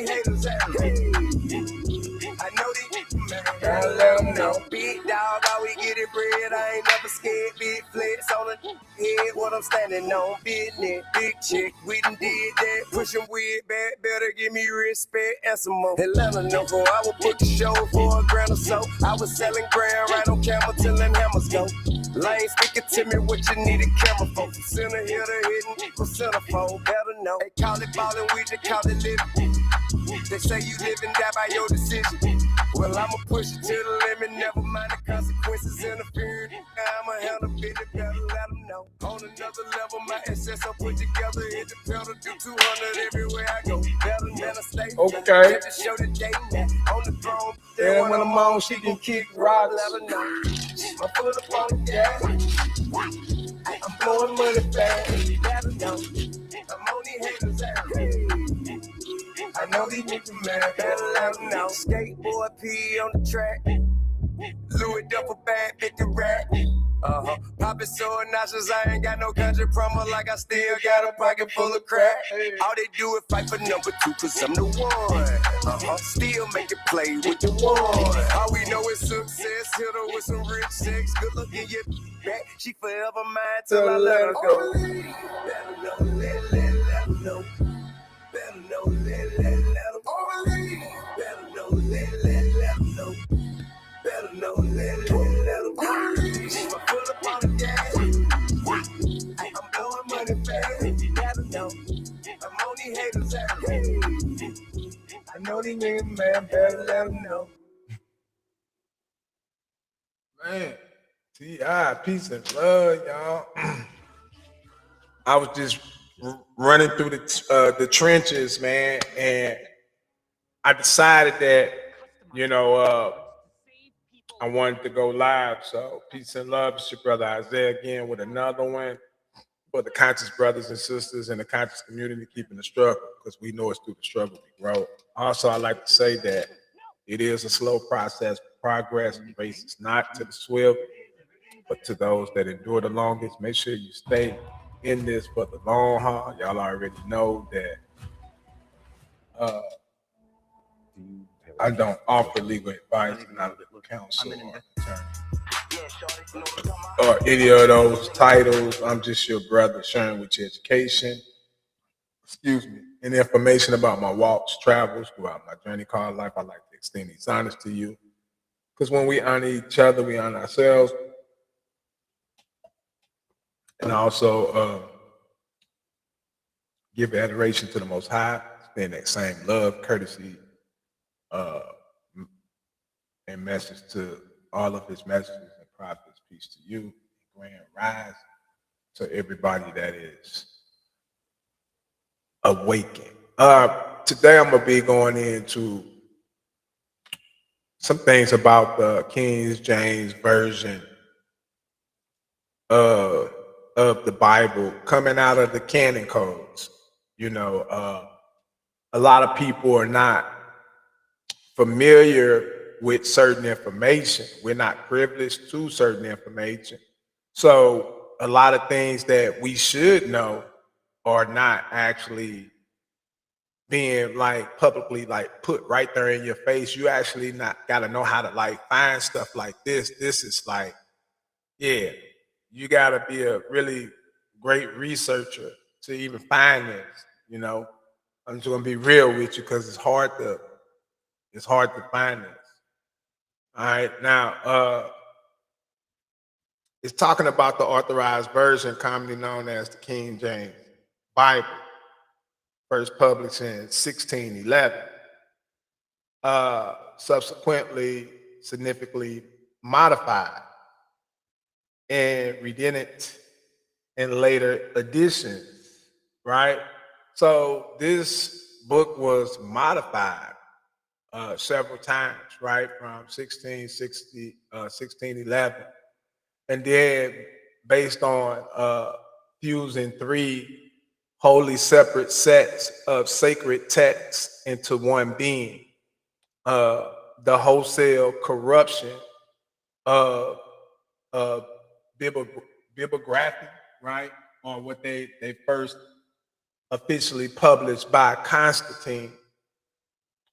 haters out. I know these man. I let them know. Big dog, always get it bread. I ain't never scared. Big flex on the head. What I'm standing on. Business. Big chick. We done did that. Pushing weird back. Better give me respect and some more. Atlanta number. I would put the show for $1 or so. I was selling grand right on camera till them hammers go. Lane speaking to me what you need a camera for. From center here to hidden. From centerfold. Better know. They call it ballin'. We just call it living. They say you live and die by your decision. Well, I'ma push it to the limit, never mind the consequences interfering. I'ma handle it better, let them know. On another level, my SS I put together, hit the pedal, do 200 everywhere I go. Better than a state. Okay. To show the day now, on the throne. Then when I'm on, she can kick rocks. Let her know. My foot up on the gas. I'm blowing money fast. Better know. I'm on these haters out. I know these niggas mad, better let them know. Skateboard P on the track. Louis duffel bag, 50 rack. Poppin' so nauseous, I ain't got no country promo like I still got a pocket full of crack. All they do is fight for number 2, cause I'm the one. Still make it play with the one. All we know is success, hit her with some rich sex. Good looking, yeah, back. She forever mine till I let her go. Better know, let them know. Better know, let them believe. Better know, let them know. Better know, let them believe. I pull up on the gas. I'm blowing money fast. Better know. I'm on these haters out. I know these niggas, man. Better let them know. Man, T.I., peace and love, y'all. I was just running through the trenches, man, and I decided that, I wanted to go live. So peace and love. It's your brother Isaiah again with another one for the conscious brothers and sisters in the conscious community keeping the struggle, because we know it's through the struggle we grow. Also, I like to say that it is a slow process. Progress races not to the swift, but to those that endure the longest. Make sure you stay in this for the long haul. Y'all already know that I don't offer legal advice, not legal counsel or attorney, or any of those titles. I'm just your brother sharing with your education, and information about my walks, travels throughout my journey called life. I like to extend these honors to you, because when we honor each other, we honor ourselves. And also give adoration to the Most High, extend that same love, courtesy, and message to all of his messages and prophets. Peace to you, grand rise to everybody that is awakened. Today I'm gonna be going into some things about the King James version of the Bible coming out of the canon codes. A lot of people are not familiar with certain information. We're not privileged to certain information. So a lot of things that we should know are not actually being publicly put right there in your face. You actually not got to know how to find stuff like this. This is you got to be a really great researcher to even find this. I'm just gonna be real with you, because it's hard to find this. All right, now it's talking about the authorized version, commonly known as the King James Bible, first published in 1611. Subsequently, significantly modified and redented in later editions, right? So this book was modified several times, right, from 1611, and then based on fusing 3 wholly separate sets of sacred texts into one being, the wholesale corruption of bibliography, right, on what they first officially published by Constantine,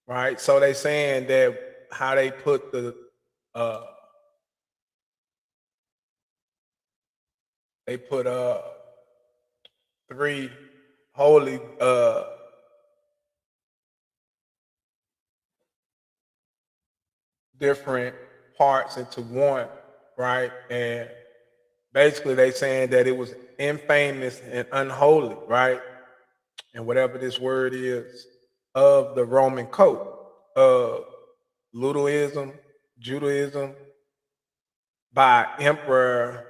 right? So they saying that how they put the uh they put three holy different parts into one, right? And basically they saying that it was infamous and unholy, right? And whatever this word is, of the Roman code of Ludoism, Judaism, by Emperor,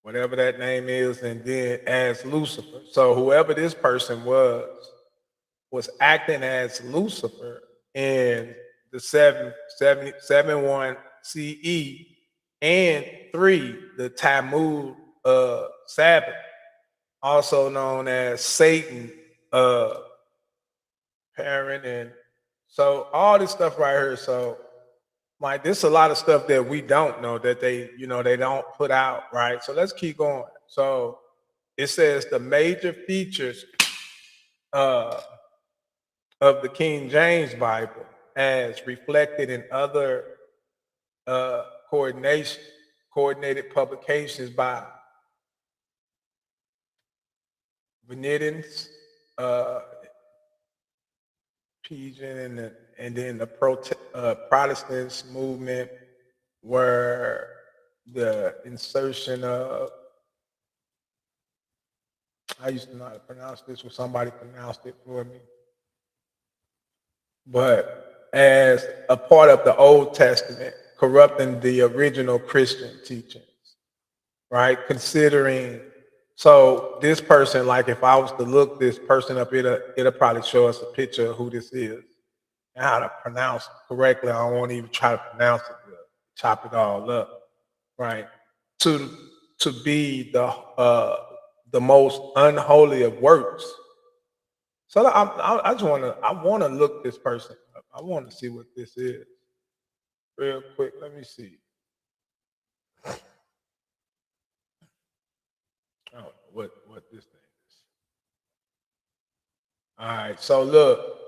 whatever that name is, and then as Lucifer. So whoever this person was acting as Lucifer in the 771 CE and 3, the Talmud Sabbath, also known as Satan parent. And so all this stuff right here. So like there's a lot of stuff that we don't know that they don't put out, right? So let's keep going. So it says the major features uh, of the King James Bible as reflected in other uh, coordination coordinated publications by Venetians, uh, Pigeon, and then the Protestants movement were the insertion of, I used to know how to pronounce this, or somebody pronounced it for me, but as a part of the Old Testament, corrupting the original Christian teachings, right? Considering, so this person, like if I was to look this person up, it'll probably show us a picture of who this is and how to pronounce it correctly. I won't even try to pronounce it, chop it all up, right? To to be the most unholy of works. So I just want to look this person up. I want to see what this is real quick. Let me see. I don't know what this thing is. All right. So look.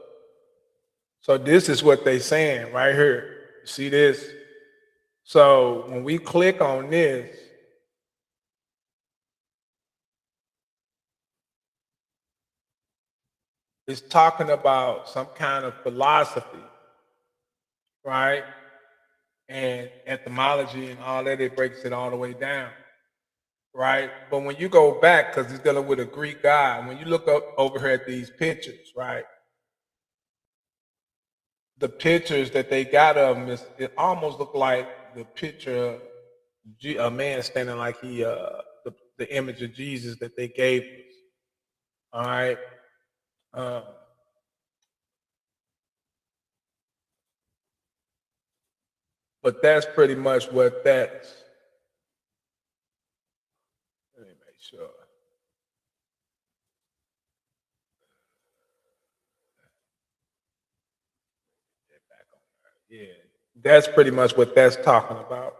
So this is what they saying right here. See this? So when we click on this, it's talking about some kind of philosophy, right? And etymology and all that, it breaks it all the way down, right? But when you go back, because it's dealing with a Greek god, when you look up over here at these pictures, right? The pictures that they got of him, it almost looked like the picture of a man standing like the image of Jesus that they gave us. All right. Um, but that's pretty much what that's. Let me make sure. Get back on there. Yeah, that's pretty much what that's talking about.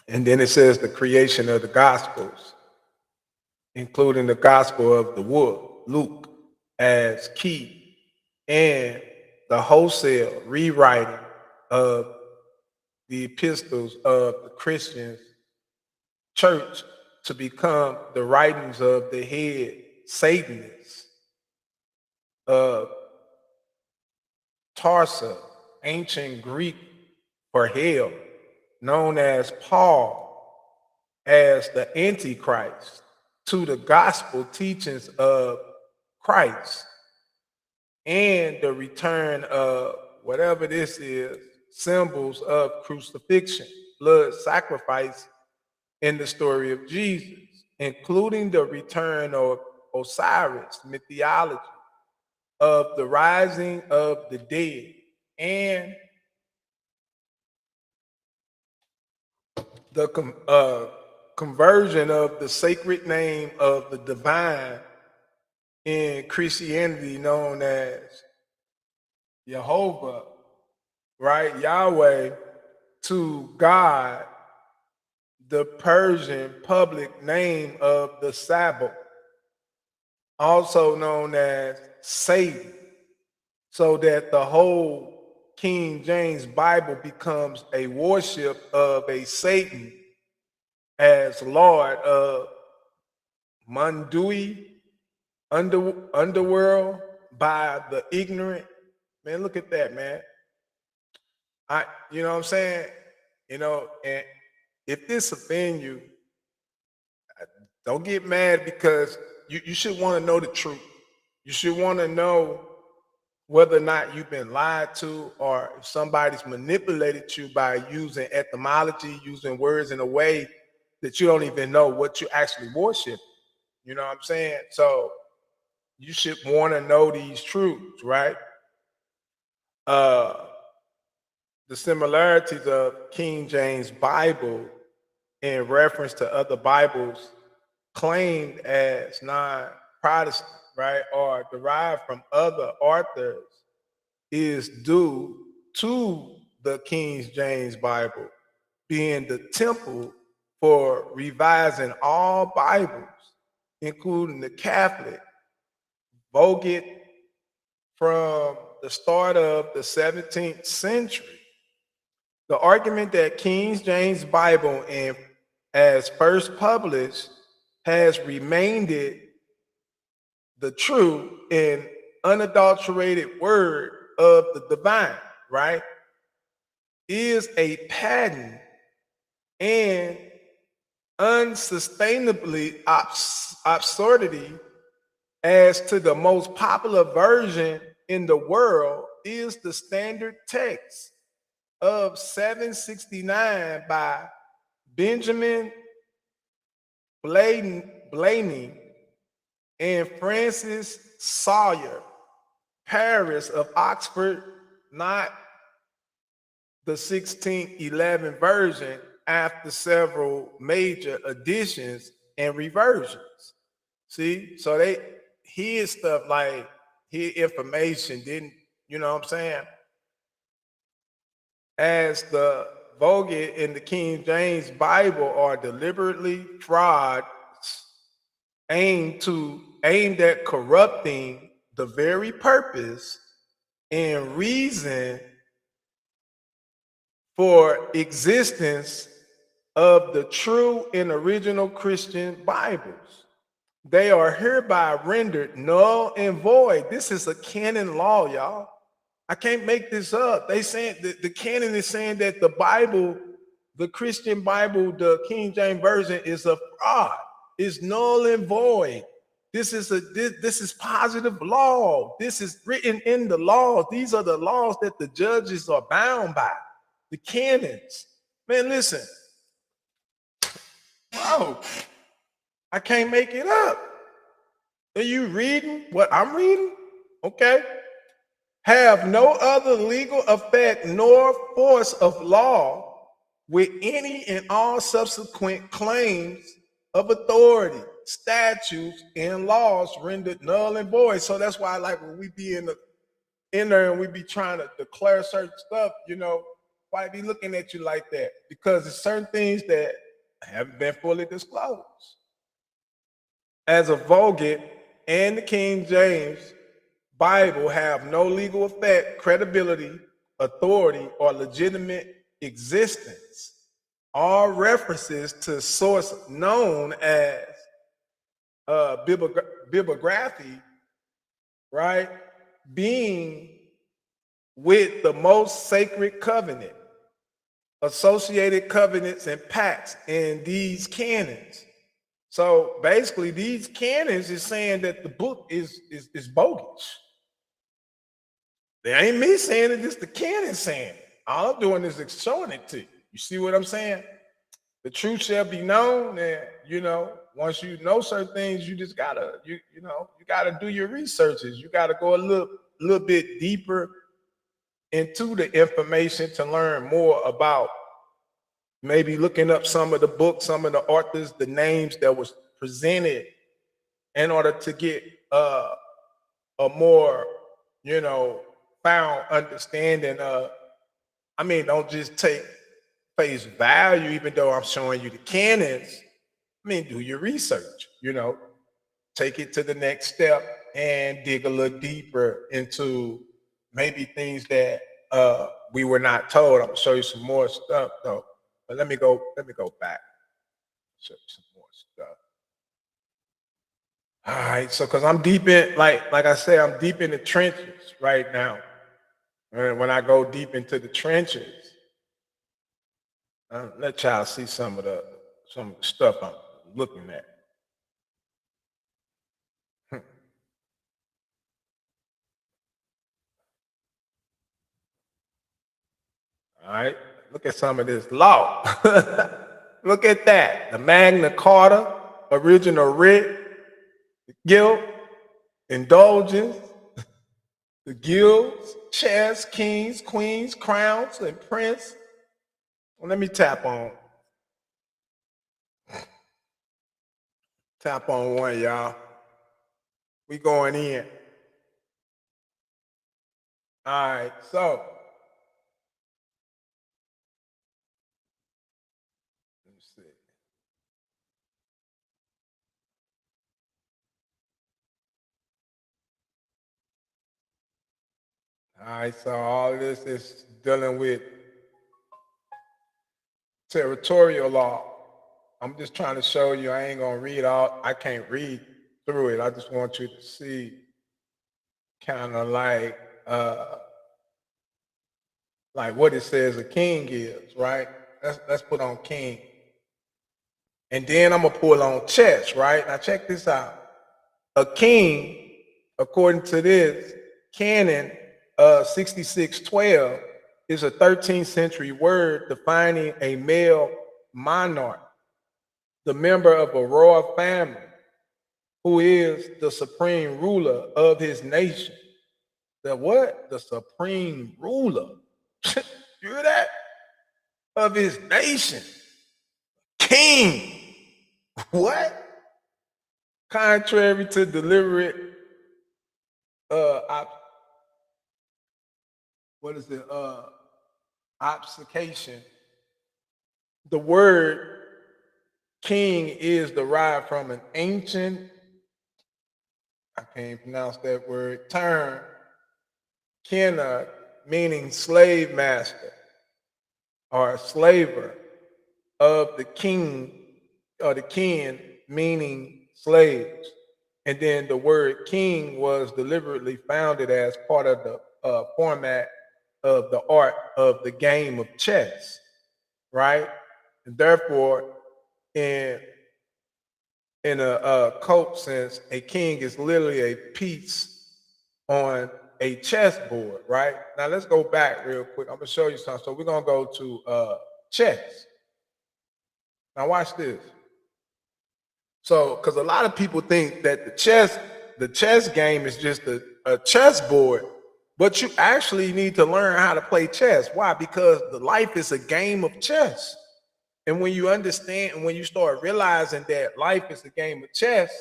And then it says the creation of the Gospels, including the Gospel of the Wolf, Luke, as key, and the wholesale rewriting of the epistles of the Christians church to become the writings of the head Satanists of Tarsa, ancient Greek for hell, known as Paul as the Antichrist, to the gospel teachings of Christ and the return of whatever this is, symbols of crucifixion, blood sacrifice in the story of Jesus, including the return of Osiris mythology, of the rising of the dead, and the conversion of the sacred name of the divine in Christianity known as Jehovah, right? Yahweh, to God, the Persian public name of the Sabbath, also known as Satan, so that the whole King James Bible becomes a worship of a Satan as Lord of Mundui, underworld, by the ignorant. Man, look at that, man. You know what I'm saying? And if this offend you, don't get mad, because you should want to know the truth. You should want to know whether or not you've been lied to, or if somebody's manipulated you by using etymology, using words in a way that you don't even know what you actually worship. You know what I'm saying? So you should want to know these truths, right? Uh, the similarities of King James Bible in reference to other Bibles claimed as non-Protestant, right, or derived from other authors, is due to the King James Bible being the temple for revising all Bibles, including the Catholic Vulgate from the start of the 17th century. The argument that King James Bible, and as first published, has remained the true and unadulterated word of the divine, right, is a patent and unsustainably absurdity, as to the most popular version in the world is the standard text of 769 by Benjamin Blaney and Francis Sawyer Paris of Oxford, not the 1611 version, after several major additions and reversions. See, so they hid stuff, like hid information, didn't, you know what I'm saying? As the Vulgate and the King James Bible are deliberately frauds aimed at corrupting the very purpose and reason for existence of the true and original Christian Bibles. They are hereby rendered null and void. This is a canon law, y'all. I can't make this up. They saying the canon is saying that the Bible, the Christian Bible, the King James Version, is a fraud. It's null and void. This is positive law. This is written in the laws. These are the laws that the judges are bound by. The canons. Man, listen. Bro, I can't make it up. Are you reading what I'm reading? Okay. Have no other legal effect nor force of law, with any and all subsequent claims of authority, statutes, and laws rendered null and void. So that's why, like, when we be in there and we be trying to declare certain stuff, why be looking at you like that? Because there's certain things that haven't been fully disclosed. As a Vulgate and the King James Bible have no legal effect, credibility, authority, or legitimate existence. All references to source known as bibliography, right, being with the most sacred covenant, associated covenants and pacts in these canons. So basically, these canons is saying that the book is bogus. They ain't me saying it, it's the canon saying it. All I'm doing is showing it to you. You see what I'm saying? The truth shall be known, and once you know certain things, you just gotta, you gotta do your researches. You gotta go a little bit deeper into the information to learn more about, maybe looking up some of the books, some of the authors, the names that was presented, in order to get a more, found understanding of. Don't just take face value, even though I'm showing you the canons. Do your research, take it to the next step and dig a little deeper into maybe things that we were not told. I'm gonna show you some more stuff though. But let me go back. Show you some more stuff. All right, so because I'm deep in, like I say, I'm deep in the trenches right now. And when I go deep into the trenches, let y'all see some of the stuff I'm looking at. All right, look at some of this law. Look at that. The Magna Carta, original writ, guilt, indulgence, the guilds, chess, kings, queens, crowns, and prince. Well, let me tap on one, y'all. We going in. All right, so let me see. All right, so all of this is dealing with territorial law. I'm just trying to show you, I ain't gonna read all, I can't read through it. I just want you to see kind of like what it says a king is, right? Let's put on king. And then I'm gonna pull on chess, right? Now check this out. A king, according to this canon 6612, is a 13th century word defining a male monarch, the member of a royal family, who is the supreme ruler of his nation. The what? The supreme ruler. You hear that? Of his nation. King. What? Contrary to deliberate obfuscation, the word king is derived from an ancient, I can't pronounce that word, term, kena, meaning slave master or slaver, of the king or the kin, meaning slaves. And then the word king was deliberately founded as part of the format of the art of the game of chess, right? And therefore, in a cult sense, a king is literally a piece on a chessboard, right? Now let's go back real quick. I'm gonna show you something. So we're gonna go to chess. Now watch this. So, because a lot of people think that the chess game is just a chessboard, but you actually need to learn how to play chess. Why? Because the life is a game of chess. And when you understand and when you start realizing that life is a game of chess,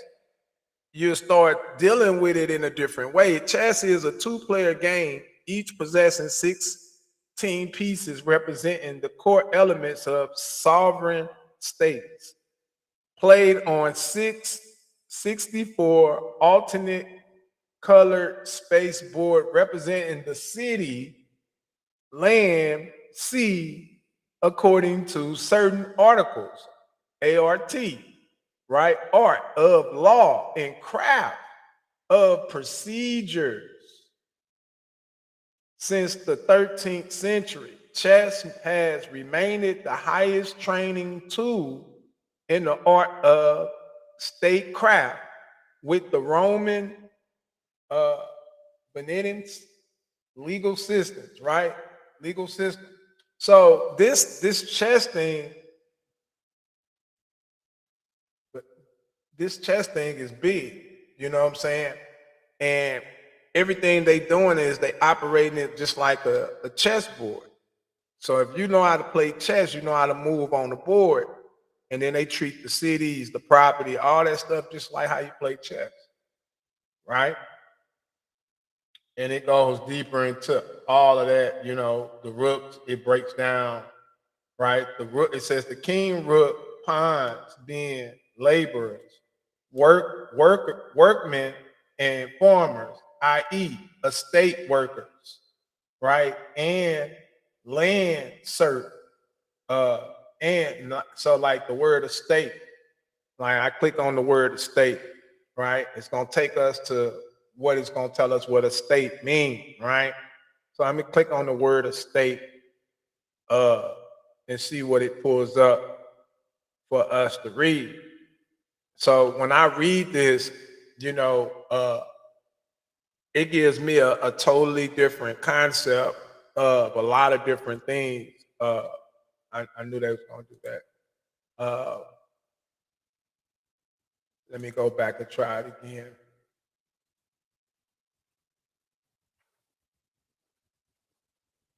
you start dealing with it in a different way. Chess is a two-player game, each possessing 16 pieces representing the core elements of sovereign states. Played on 64 alternate colored space board representing the city, land, sea, according to certain articles, ART, right? Art of law and craft of procedures. Since the 13th century, chess has remained the highest training tool in the art of statecraft, with the Roman Benedict's legal systems, right? Legal system. So this chess thing, is big. You know what I'm saying? And everything they doing is they operating it just like a chessboard. So if you know how to play chess, you know how to move on the board. And then they treat the cities, the property, all that stuff just like how you play chess, right? And it goes deeper into all of that, you know, the rooks, it breaks down, right? The rook, it says the king, rook, pawns, being laborers, workmen and farmers, i.e., estate workers, right, and land servants. So like the word estate, like I click on the word estate, right? It's gonna take us to what it's gonna tell us what estate means, right? So I'm gonna click on the word estate uh and see what it pulls up for us to read. So when I read this, you know, it gives me a totally different concept of a lot of different things. I knew they was gonna do that. Let me go back and try it again.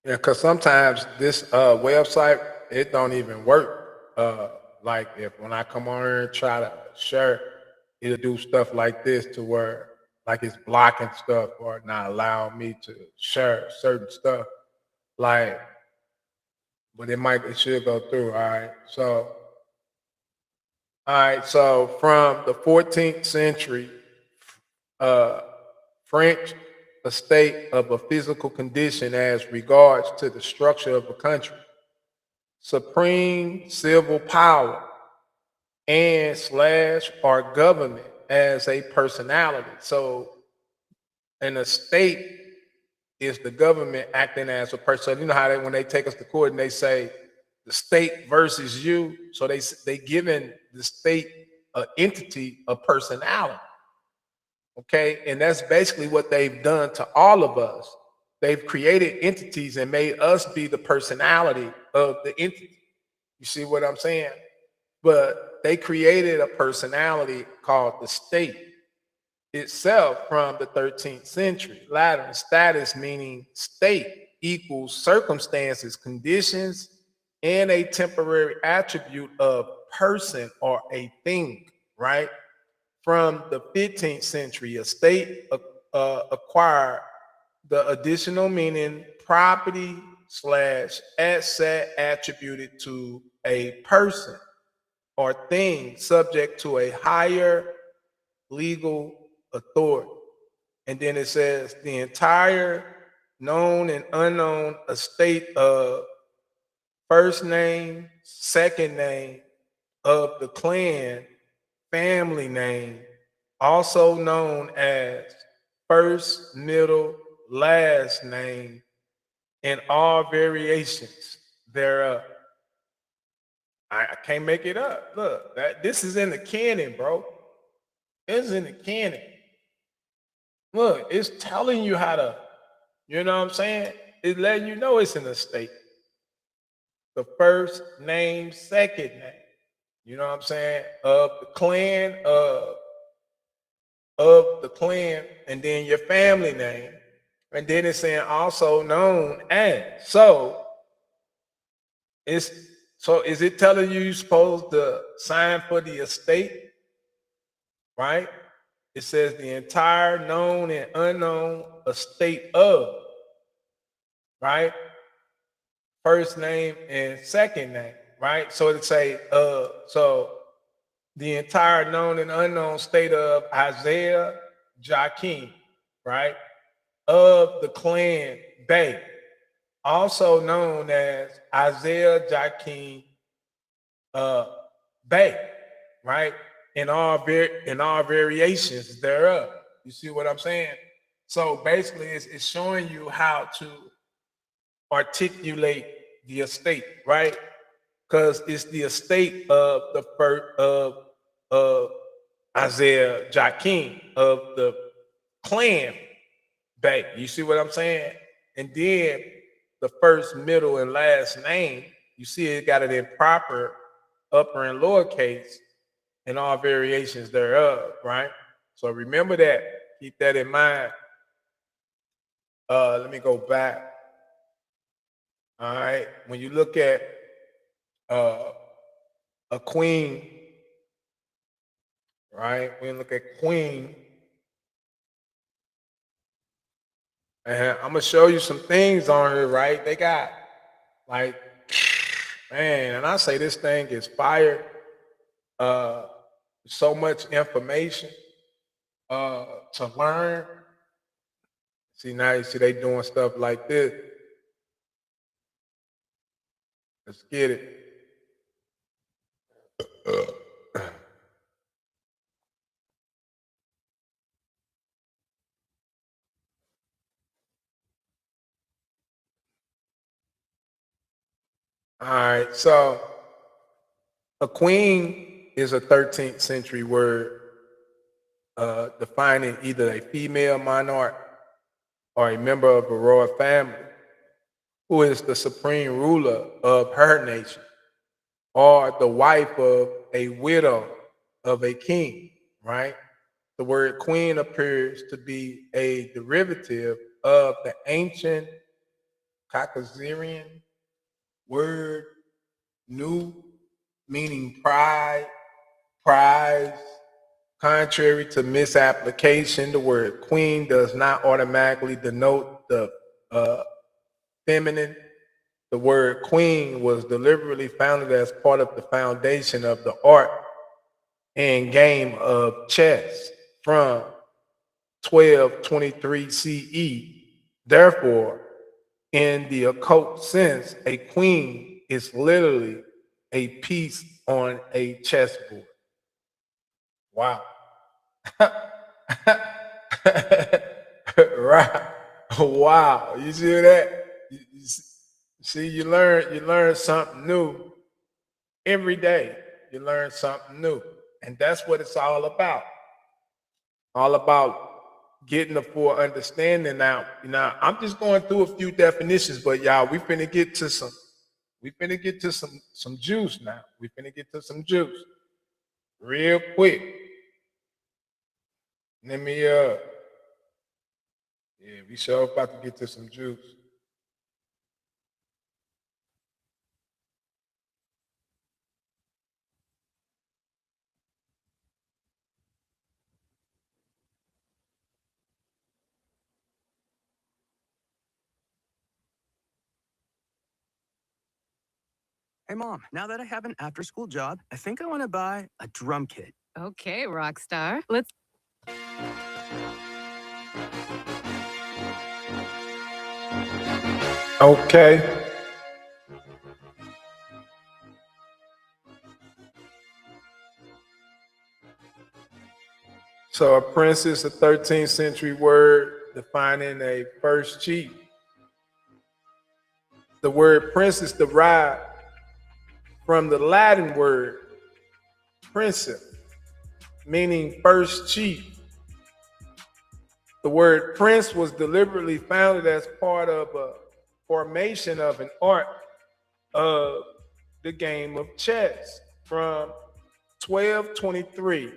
Yeah, because sometimes this website it don't even work. Like if when I come on here and try to share, it'll do stuff like this to where like it's blocking stuff or not allowing me to share certain stuff. Like, but it should go through. All right. So from the 14th century, uh, French, a state of a physical condition as regards to the structure of a country, supreme civil power, and slash or government as a personality. So an estate is the government acting as a person. So you know how when they take us to court and they say the state versus you, so they giving the state an entity a personality. Okay, and that's basically what they've done to all of us. They've created entities and made us be the personality of the entity. You see what I'm saying? But they created a personality called the state itself from the 13th century. Latin status meaning state equals circumstances, conditions, and a temporary attribute of person or a thing, right? From the 15th century, a state acquired the additional meaning property slash asset attributed to a person or thing subject to a higher legal authority. And then it says the entire known and unknown estate of first name, second name of the clan, family name, also known as first, middle, last name, and all variations thereof. I can't make it up. Look, this is in the canon, bro. It's in the canon. Look, it's telling you how to, you know what I'm saying? It's letting you know it's in the state. The first name, second name. You know what I'm saying? Of the clan, and then your family name. And then it's saying also known as. It's so is it telling you you're supposed to sign for the estate? Right? It says the entire known and unknown estate of, right? First name and second name, right? So it say, so the entire known and unknown state of Isaiah Jakim, right? Of the clan Bay, also known as Isaiah Jakim Bay, right? In all variations thereof. You see what I'm saying? So basically, it's showing you how to articulate the estate, right? Because it's the estate of the first of Isaiah Jakim of the clan Bay. You see what I'm saying? And then the first, middle, and last name, you see it got it in proper upper and lowercase and all variations thereof, right? So remember that. Keep that in mind. Let me go back. All right. When you look at a queen, right? When you look at queen, and I'm gonna show you some things on here, right? They got like, man, and I say this thing is fire. So much information to learn. See, now you see they doing stuff like this. Let's get it. All right, so a queen is a 13th century word defining either a female monarch or a member of a royal family who is the supreme ruler of her nation or the wife of a widow of a king, right? The word queen appears to be a derivative of the ancient Caucasian word nu, meaning pride, prize. Contrary to misapplication, the word queen does not automatically denote the feminine. The word queen was deliberately founded as part of the foundation of the art and game of chess from 1223 CE. Therefore, in the occult sense, a queen is literally a piece on a chessboard. Wow. Right. Wow. You see that? See, you learn something new every day. You learn something new. And that's what it's all about. All about getting a full understanding now. I'm just going through a few definitions, but y'all, we finna get to some juice now. We finna get to some juice real quick. Let me yeah, we sure about to get to some juice. Hey, Mom, now that I have an after school job, I think I want to buy a drum kit. Okay, rock star. Let's. Okay. So a prince is a 13th century word defining a first chief. The word prince is derived from the Latin word princeps, meaning first chief. The word prince was deliberately founded as part of a formation of an art of the game of chess from 1223,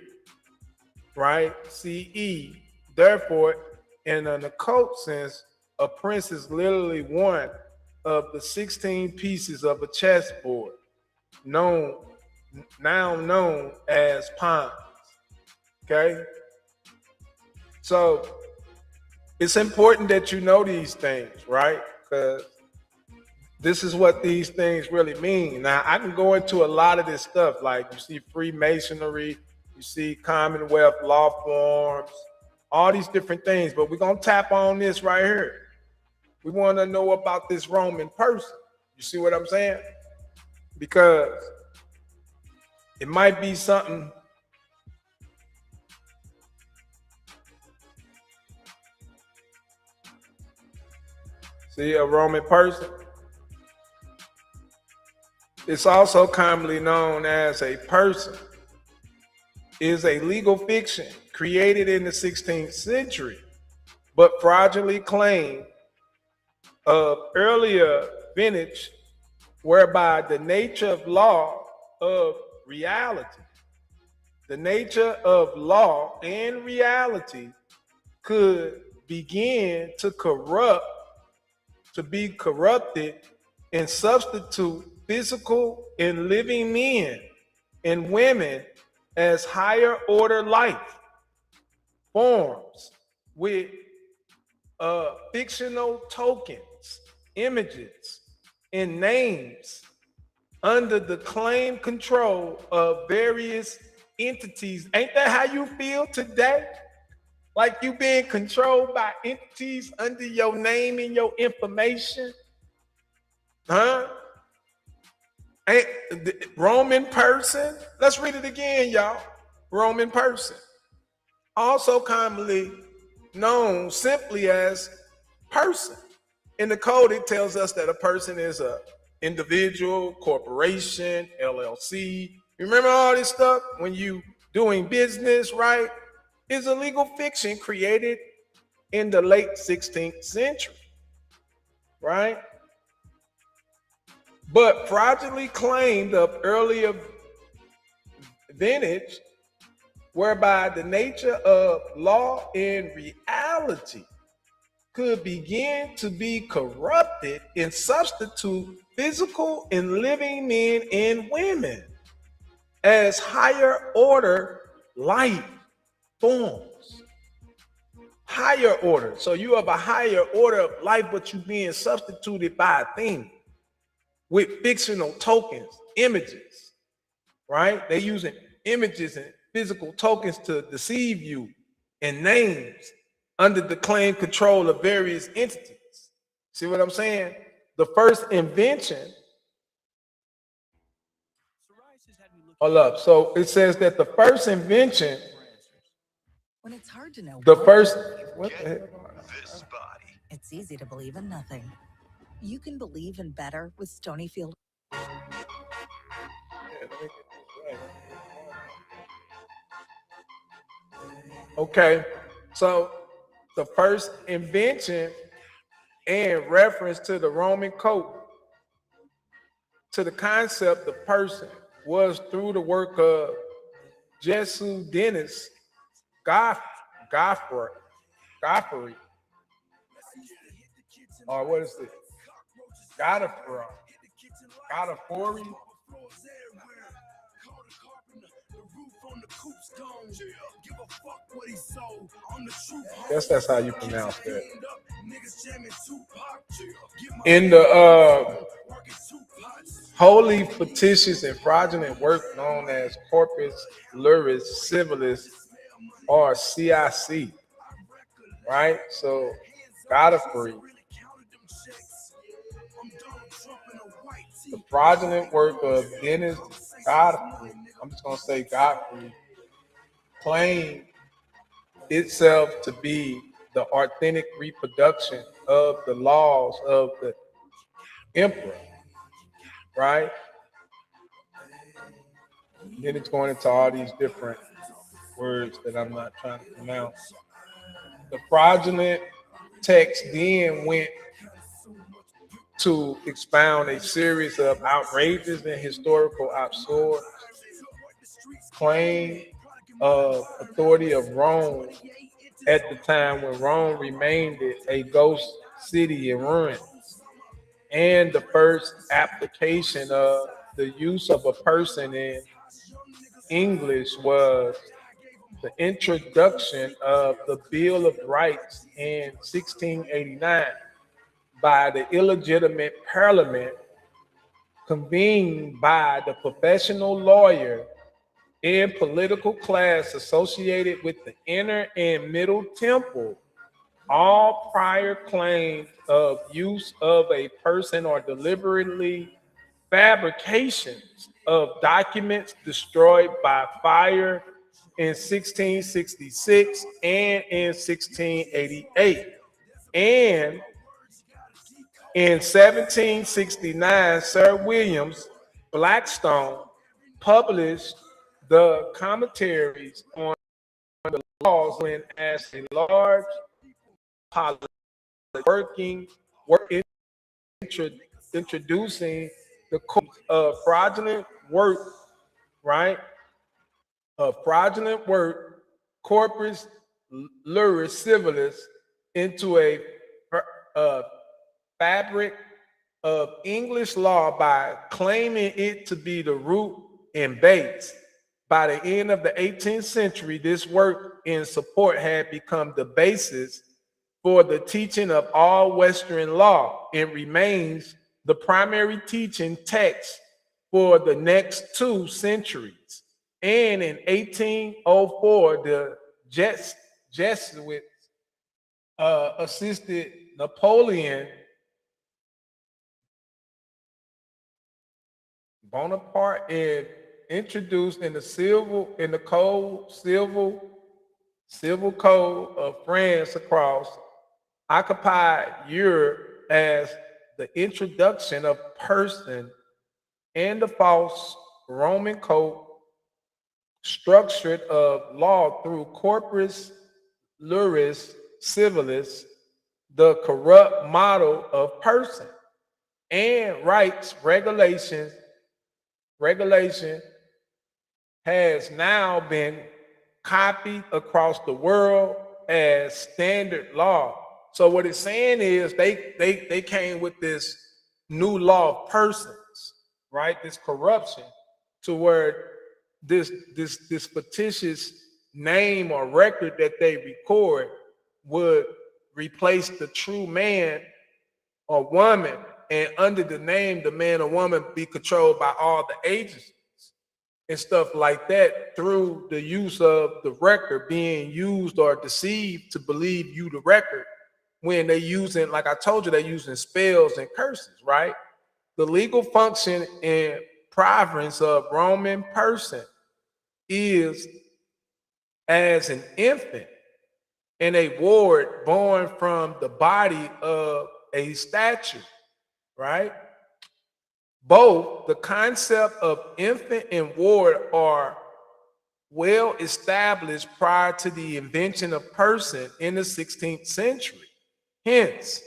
right, CE. Therefore, in an occult sense, a prince is literally one of the 16 pieces of a chessboard, now known as pawns. Okay? So it's important that you know these things, right? Because this is what these things really mean. Now, I can go into a lot of this stuff, like you see Freemasonry, you see Commonwealth law forms, all these different things, but we're going to tap on this right here. We want to know about this Roman person. You see what I'm saying? Because it might be something. See, a Roman person. It's also commonly known as a person. Is a legal fiction created in the 16th century, but fraudulently claimed of earlier vintage, whereby the nature of law of reality, the nature of law and reality could begin to be corrupted and substitute physical and living men and women as higher order life forms with fictional tokens, images, and names under the claim control of various entities. Ain't that how you feel today? Like you being controlled by entities under your name and your information? Huh? Ain't the Roman person? Let's read it again, y'all. Roman person. Also commonly known simply as person. In the code, it tells us that a person is a individual, corporation, LLC. Remember all this stuff when you doing business, right? Is a legal fiction created in the late 16th century, right? But fraudulently claimed of earlier vintage, whereby the nature of law in reality could begin to be corrupted and substitute physical and living men and women as higher order life forms. Higher order. So you have a higher order of life, but you're being substituted by a thing with fictional tokens, images, right? They're using images and physical tokens to deceive you and names under the claim control of various entities. See what I'm saying? The first invention. Hold up. So it says that the first invention. When it's hard to know The first. What the heck? This body. it's easy to believe in nothing. You can believe in better with Stonyfield. Okay, so the first invention and reference to the Roman code to the concept of person was through the work of Jesu Dennis Godfrey, or what is it? Godfrey. Guess that's how you pronounce that. In the holy, fictitious, and fraudulent work known as Corpus Luris Civilis or CIC, right? So, Godfrey. The fraudulent work of Dennis Godfrey, I'm just going to say Godfrey, claimed itself to be the authentic reproduction of the laws of the emperor, right? Then it's going into all these different words that I'm not trying to pronounce. The fraudulent text then went to expound a series of outrageous and historical absurd claim of authority of Rome at the time when Rome remained a ghost city in ruins, and the first application of the use of a person in English was the introduction of the Bill of Rights in 1689 by the illegitimate parliament convened by the professional lawyer and political class associated with the inner and middle temple. All prior claims of use of a person or deliberately fabrications of documents destroyed by fire in 1666 and in 1688. And in 1769, Sir Williams Blackstone published the commentaries on the laws when as a large work introducing the code of fraudulent work, right? Of fraudulent work, corpus luris civilis, into a fabric of English law by claiming it to be the root and base. By the end of the 18th century, this work in support had become the basis for the teaching of all Western law. It remains the primary teaching text for the next 2 centuries. And in 1804, the Jesuits assisted Napoleon Bonaparte in introduced in the civil code of France across occupied Europe as the introduction of person and the false Roman code structured of law through corpus luris civilis, the corrupt model of person, and rights regulation has now been copied across the world as standard law. So what it's saying is they came with this new law of persons, right? This corruption to where this fictitious name or record that they record would replace the true man or woman, and under the name the man or woman be controlled by all the agencies and stuff like that through the use of the record being used or deceived to believe you the record when they using, like I told you, they're using spells and curses, right? The legal function and province of Roman person is as an infant and a ward born from the body of a statue, right? Both the concept of infant and ward are well established prior to the invention of person in the 16th century. Hence,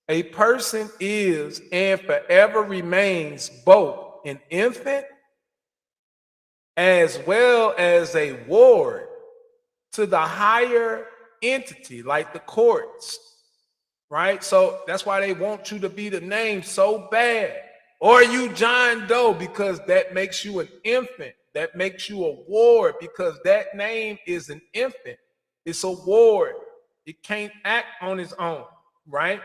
a person is and forever remains both an infant as well as a ward to the higher entity, like the courts, right? So that's why they want you to be the name so bad. Or you John Doe, because that makes you an infant. That makes you a ward because that name is an infant. It's a ward. It can't act on its own, right?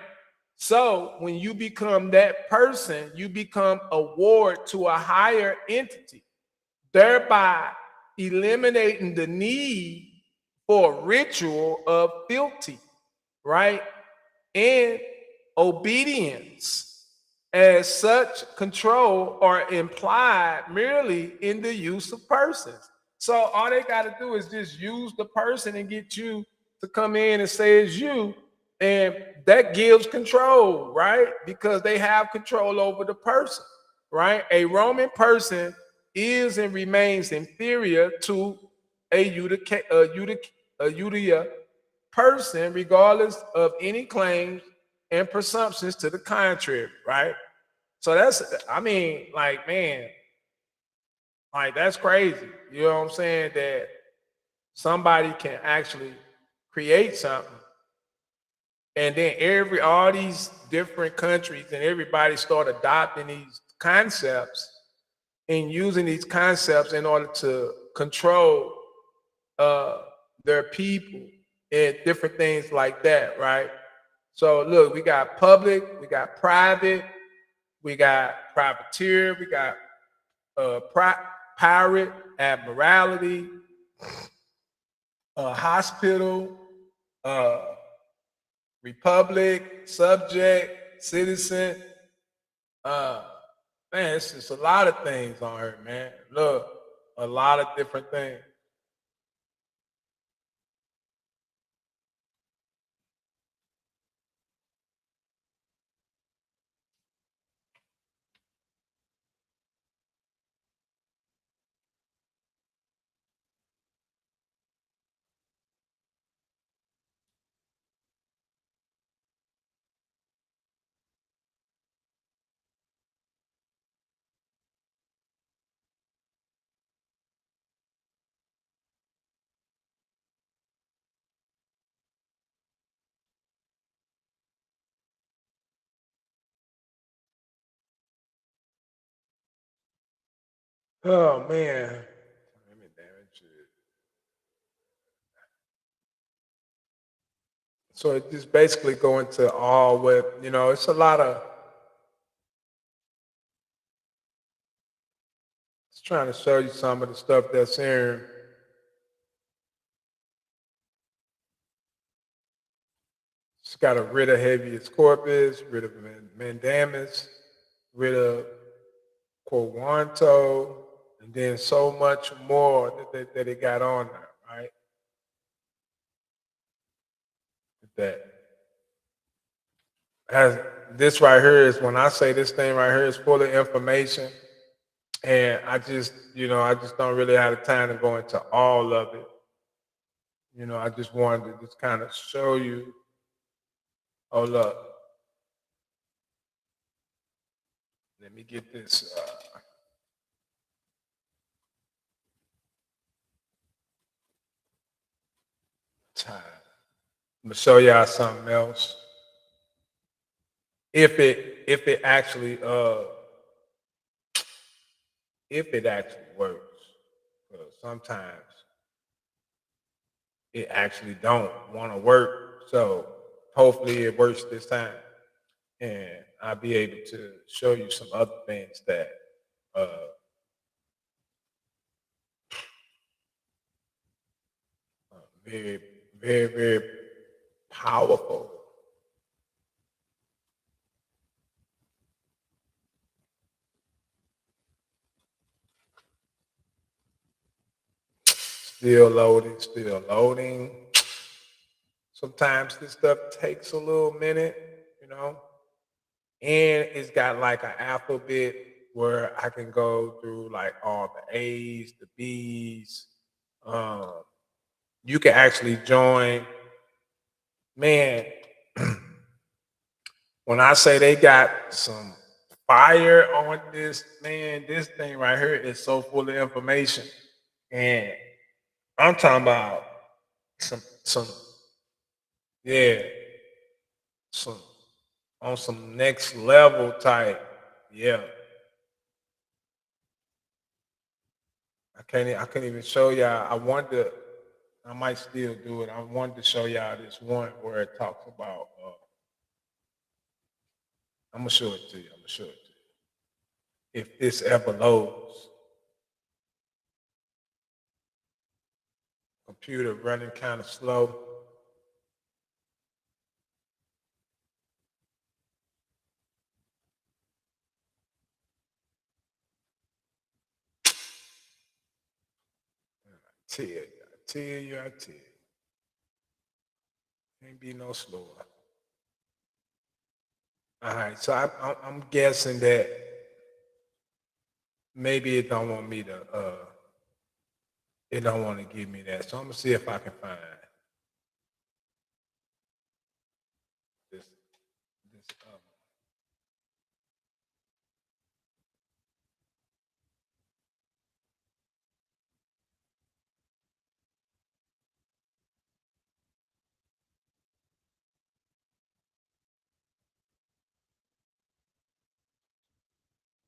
So when you become that person, you become a ward to a higher entity, thereby eliminating the need for a ritual of fealty, right? And obedience. As such, control are implied merely in the use of persons. So all they got to do is just use the person and get you to come in and say it's you. And that gives control, right? Because they have control over the person, right? A Roman person is and remains inferior to a Judea person, regardless of any claims and presumptions to the contrary, right? So that's, I mean, like, man, like that's crazy. You know what I'm saying? That somebody can actually create something, and then all these different countries and everybody start adopting these concepts and using these concepts in order to control uh, their people and different things like that, right? So look, we got public, we got private, we got privateer, we got pirate, admiralty, hospital, republic, subject, citizen. Man, it's just a lot of things on here, man. Look, a lot of different things. Oh man. Let me damage it. So it just basically go into all what, it's a lot of Just trying to show you some of the stuff that's here. It's got a writ of habeas corpus, writ of mandamus, writ of quo warranto, and then so much more that it got on there, right? That has this right here is when I say this thing right here is full of information, and I just don't really have the time to go into all of it. I just wanted to just kind of show you. Oh look, let me get this. Time. I'm gonna show y'all something else. If it actually works, because sometimes it actually don't want to work. So hopefully it works this time, and I'll be able to show you some other things that uh, very, very, very powerful. Still loading, still loading. Sometimes this stuff takes a little minute. And it's got like an alphabet where I can go through like all the A's, the B's. You can actually join. Man, when I say they got some fire on this, man, this thing right here is so full of information. And I'm talking about some yeah, some on some next level type. Yeah. I can't even show y'all. I might still do it. I wanted to show y'all this one where it talks about I'm gonna show it to you. If this ever loads. Computer running kind of slow. I tell you. Ain't be no slower. All right, so I'm guessing that maybe it don't want me to. It don't want to give me that. So I'm gonna see if I can find this. This.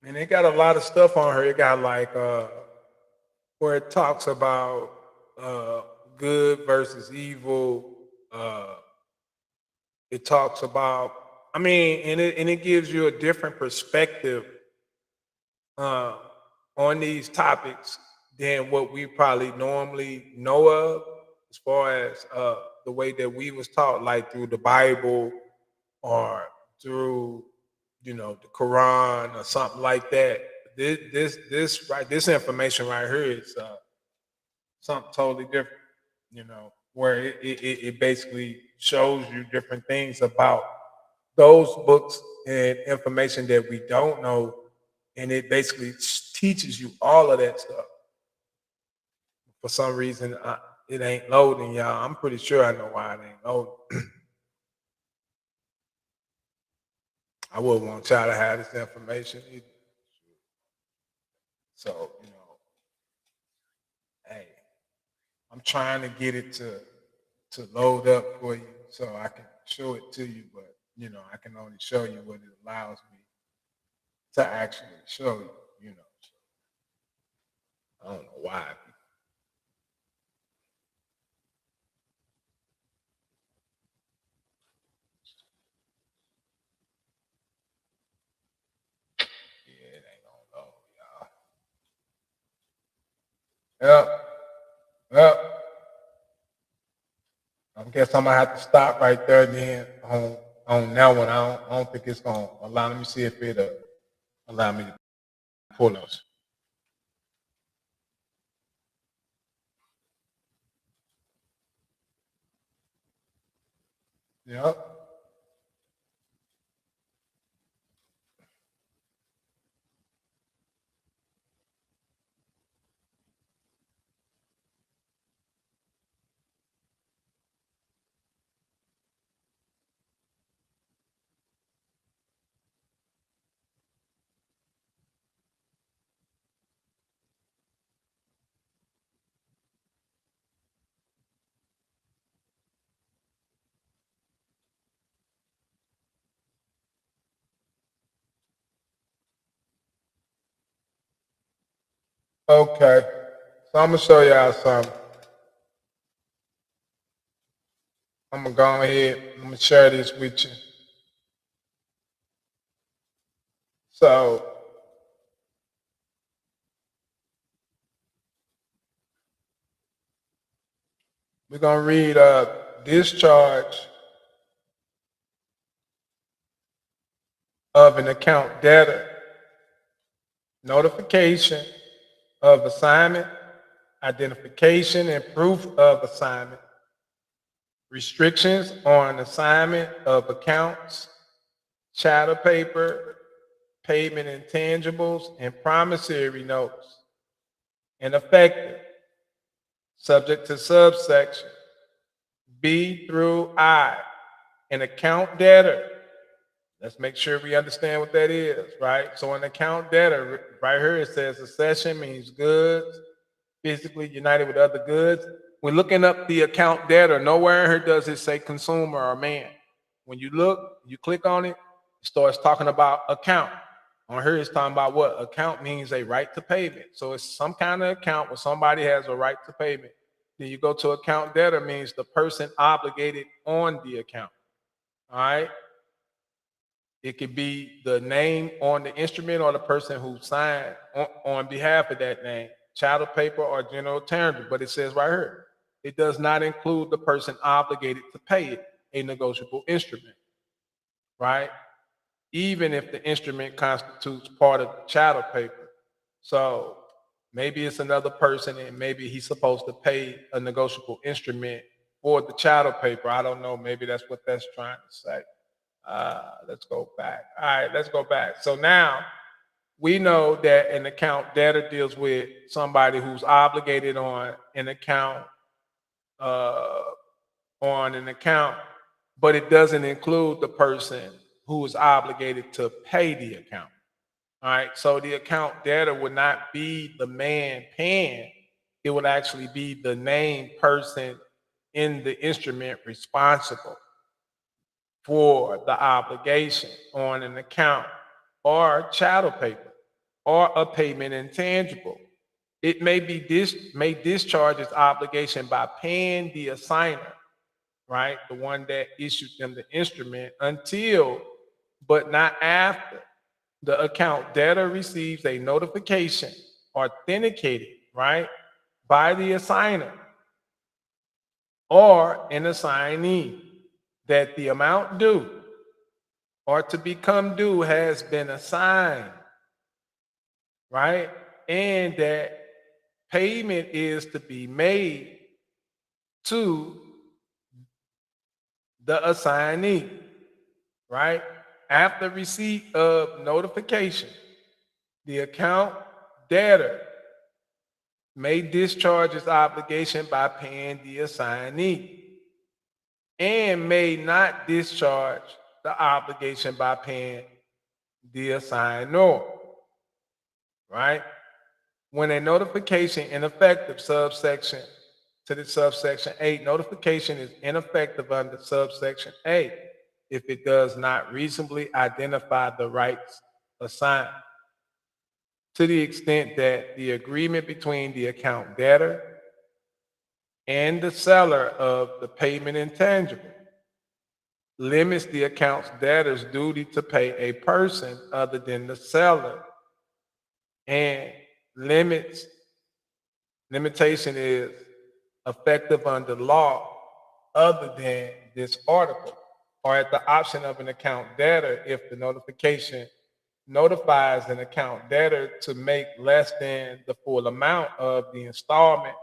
And it got a lot of stuff on here. It got like where it talks about uh, good versus evil. Uh, it talks about, and it gives you a different perspective uh, on these topics than what we probably normally know of, as far as the way that we was taught, like through the Bible or through, the Quran or something like that. This information right here is something totally different. Where it basically shows you different things about those books and information that we don't know, and it basically teaches you all of that stuff. For some reason, it ain't loading, y'all. I'm pretty sure I know why it ain't loading. I wouldn't want y'all to have this information either. So, hey, I'm trying to get it to load up for you so I can show it to you, but I can only show you what it allows me to actually show you. I don't know why. Yeah, it ain't gonna load, y'all. Yep. Yep. I guess I'm gonna have to stop right there then on that one. I don't think it's gonna allow. Let me see if it'll allow me to pull those. Yep. Okay. So I'm gonna show y'all something. I'm gonna go ahead. I'm gonna share this with you. So we're gonna read discharge of an account debtor, notification of assignment, identification and proof of assignment, restrictions on assignment of accounts, chattel paper, payment intangibles, and promissory notes, and effective, subject to subsection B through I, an account debtor. Let's make sure we understand what that is, right? So an account debtor, right here it says accession means goods, physically united with other goods. When looking up the account debtor, nowhere in here does it say consumer or man. When you look, you click on it, it starts talking about account. On here it's talking about what? Account means a right to payment. So it's some kind of account where somebody has a right to payment. Then you go to account debtor means the person obligated on the account. All right. It could be the name on the instrument or the person who signed on behalf of that name, chattel paper or general tangible. But it says right here, it does not include the person obligated to pay it, a negotiable instrument, right? Even if the instrument constitutes part of the chattel paper. So maybe it's another person and maybe he's supposed to pay a negotiable instrument for the chattel paper. I don't know. Maybe that's what that's trying to say. Let's go back. All right, let's go back. So now we know that an account debtor deals with somebody who's obligated on an account, uh, but it doesn't include the person who is obligated to pay the account. All right, so the account debtor would not be the man paying; it would actually be the named person in the instrument responsible for the obligation on an account or chattel paper or a payment intangible. It may discharge its obligation by paying the assigner, right? The one that issued them the instrument until, but not after, the account debtor receives a notification authenticated, right, by the assigner or an assignee that the amount due or to become due has been assigned, right? And that payment is to be made to the assignee, right? After receipt of notification, the account debtor may discharge its obligation by paying the assignee and may not discharge the obligation by paying the assignor, right? When a notification ineffective subsection to the subsection 8, notification is ineffective under subsection 8 if it does not reasonably identify the rights assigned, to the extent that the agreement between the account debtor and the seller of the payment intangible limits the account debtor's duty to pay a person other than the seller and limits limitation is effective under law other than this article, or at the option of an account debtor if the notification notifies an account debtor to make less than the full amount of the installment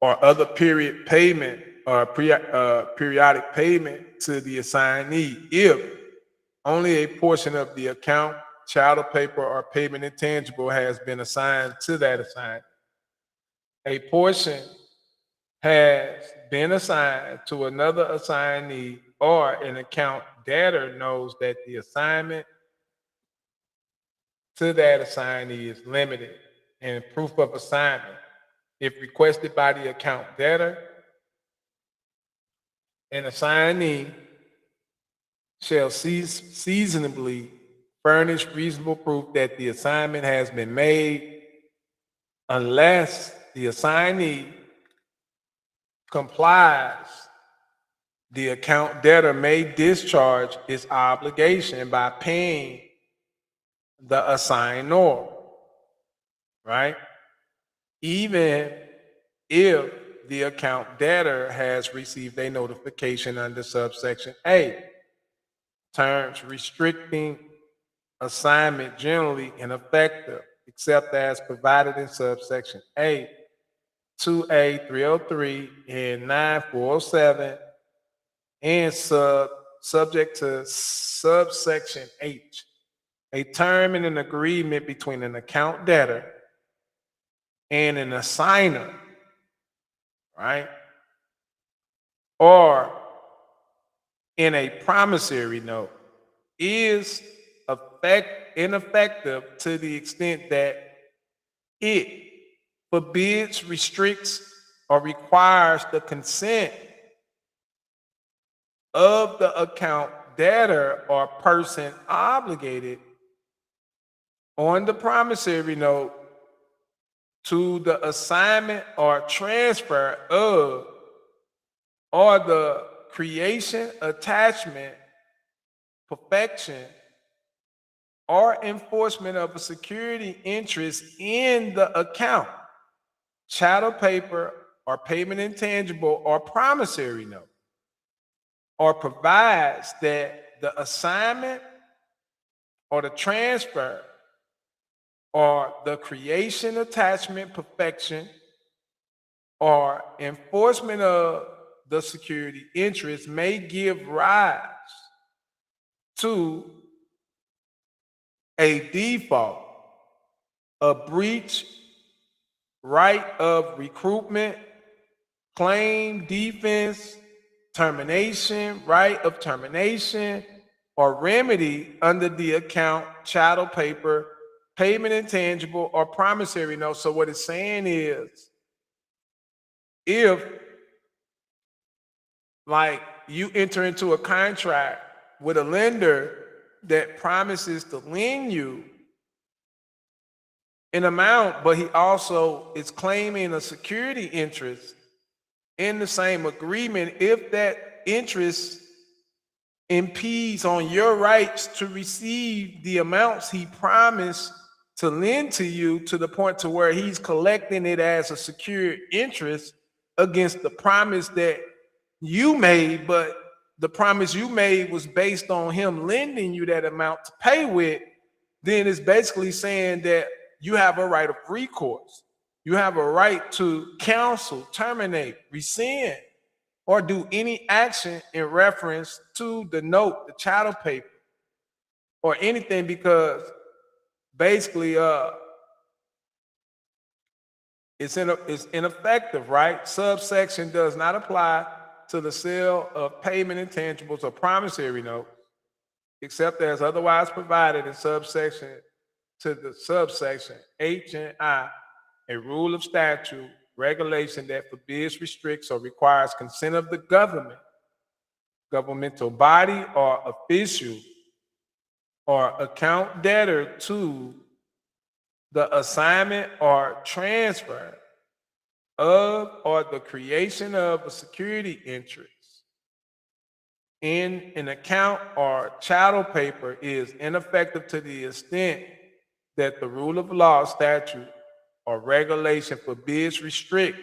or other period payment or periodic payment to the assignee if only a portion of the account, chattel paper, or payment intangible has been assigned to that assignee. A portion has been assigned to another assignee, or an account debtor knows that the assignment to that assignee is limited, and proof of assignment, if requested by the account debtor, an assignee shall seasonably furnish reasonable proof that the assignment has been made unless the assignee complies. The account debtor may discharge its obligation by paying the assignor, right? Even if the account debtor has received a notification under subsection A. Terms restricting assignment generally ineffective, except as provided in subsection A, 2A 303 and 9407, and subject to subsection H. A term in an agreement between an account debtor and an assigner, right? Or in a promissory note is ineffective to the extent that it forbids, restricts, or requires the consent of the account debtor or person obligated on the promissory note to the assignment or transfer of, or the creation, attachment, perfection, or enforcement of a security interest in the account, chattel paper, or payment intangible, or promissory note, or provides that the assignment or the transfer or the creation, attachment, perfection, or enforcement of the security interest may give rise to a default, a breach, right of recruitment, claim, defense, termination, right of termination, or remedy under the account, chattel paper, payment intangible, or promissory note. So what it's saying is, if like you enter into a contract with a lender that promises to lend you an amount, but he also is claiming a security interest in the same agreement, if that interest impedes on your rights to receive the amounts he promised to lend to you, to the point to where he's collecting it as a secured interest against the promise that you made, but the promise you made was based on him lending you that amount to pay with, then it's basically saying that you have a right of recourse. You have a right to cancel, terminate, rescind, or do any action in reference to the note, the chattel paper, or anything, because basically it's ineffective, right? Subsection does not apply to the sale of payment intangibles or promissory notes, except as otherwise provided in subsection to the subsection H and I, a rule of statute, regulation that forbids, restricts, or requires consent of the government, governmental body, or official, or account debtor to the assignment or transfer of, or the creation of, a security interest in an account or chattel paper is ineffective to the extent that the rule of law, statute, or regulation forbids, restrict,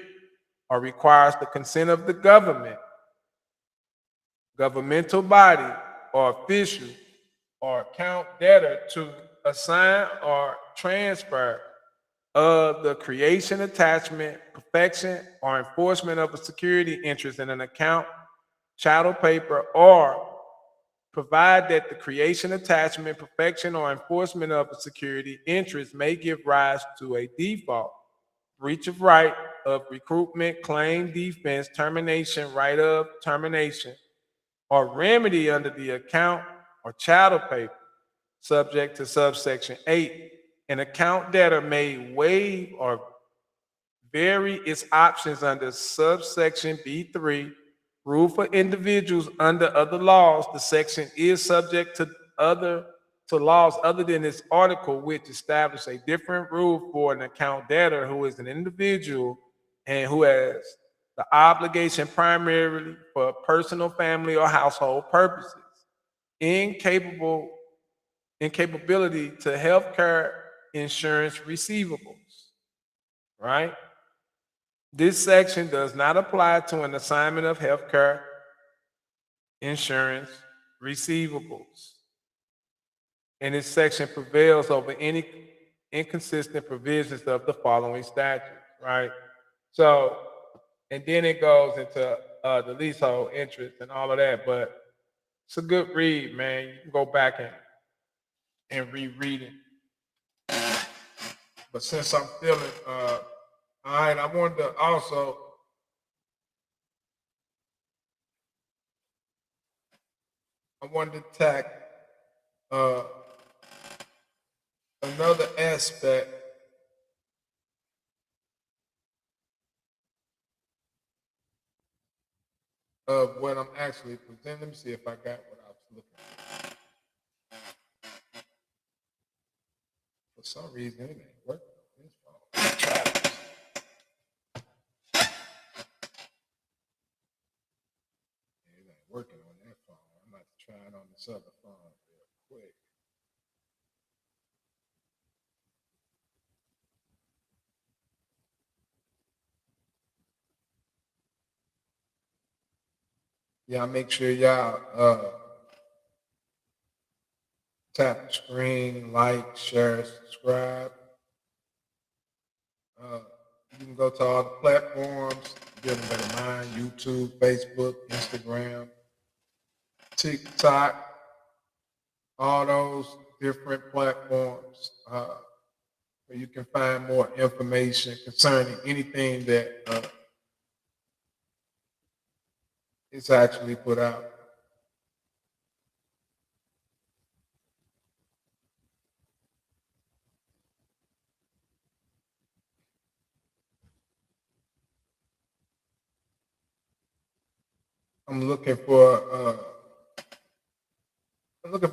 or requires the consent of the government, governmental body, or official, or account debtor to assign or transfer of the creation, attachment, perfection, or enforcement of a security interest in an account, chattel paper, or provide that the creation, attachment, perfection, or enforcement of a security interest may give rise to a default, breach of right of recruitment, claim, defense, termination, right of termination, or remedy under the account or chattel paper, subject to subsection 8. An account debtor may waive or vary its options under subsection B3. Rule for individuals under other laws. The section is subject to laws other than this article, which establish a different rule for an account debtor who is an individual and who has the obligation primarily for personal, family, or household purposes. Incapability to healthcare insurance receivables, right? This section does not apply to an assignment of healthcare insurance receivables. And this section prevails over any inconsistent provisions of the following statutes, right? So, and then it goes into the leasehold interest and all of that, but it's a good read, man. You can go back and reread it. But since I'm feeling, all right, I wanted to also tack another aspect of what I'm actually presenting. Let me see if I got what I was looking for. For some reason, it ain't working on this phone. Let's try this. It ain't working on that phone. I'm about to try it on this other phone real quick. Y'all make sure y'all tap the screen, like, share, subscribe. You can go to all the platforms, Get Them Better Mind, YouTube, Facebook, Instagram, TikTok, all those different platforms where you can find more information concerning anything that is actually put out. I'm looking for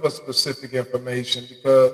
specific information because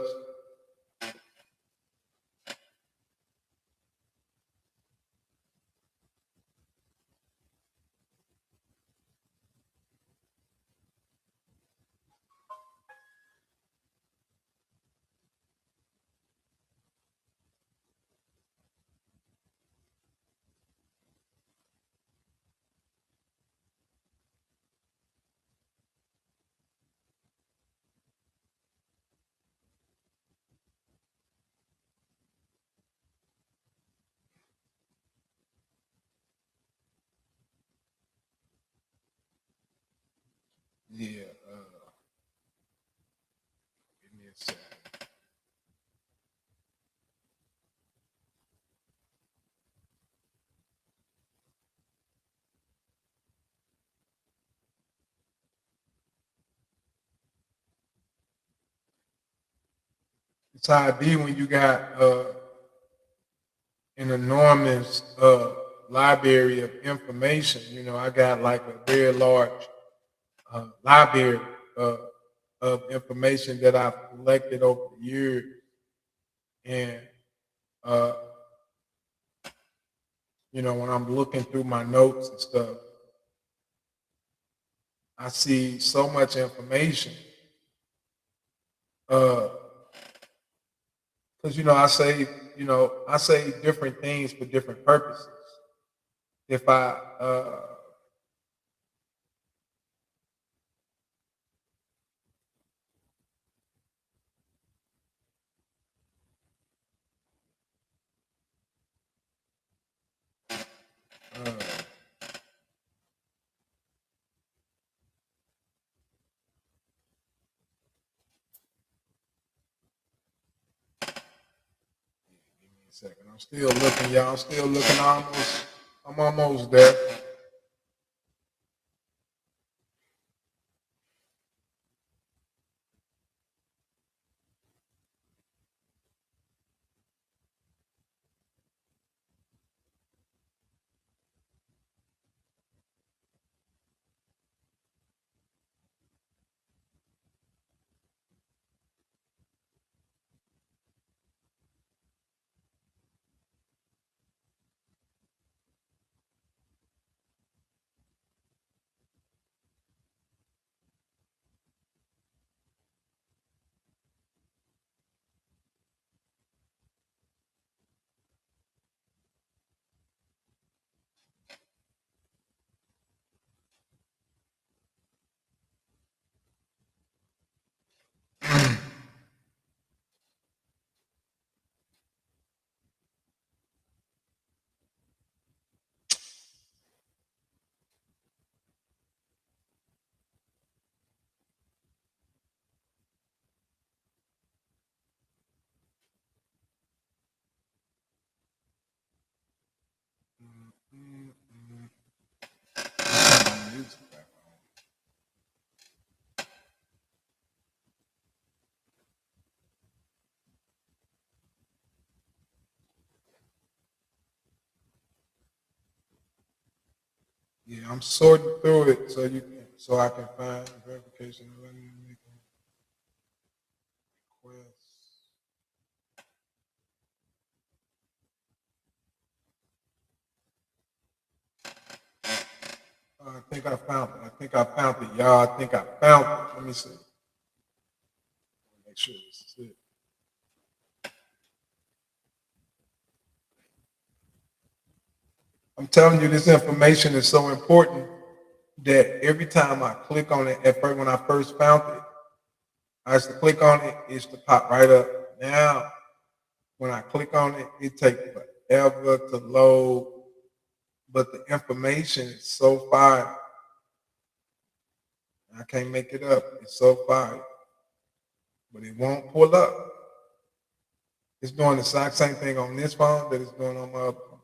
yeah, give me a second. It's how it be when you got an enormous library of information. You know, I got like a very large library of information that I've collected over the years. And, you know, when I'm looking through my notes and stuff, I see so much information. Because, you know, I save I say different things for different purposes. If I give me a second. I'm still looking, y'all. I'm still looking. I'm almost there. Yeah, I'm sorting through it so I can find verification. Let me make a request. I think I found it. Y'all. I think I found it. Let me see. Make sure this is it. I'm telling you, this information is so important that every time I click on it, at first when I first found it, I used to click on it, it used to pop right up. Now, when I click on it, it takes forever to load, but the information is so fire. I can't make it up. It's so fire, but it won't pull up. It's doing the exact same thing on this phone that it's doing on my other phone.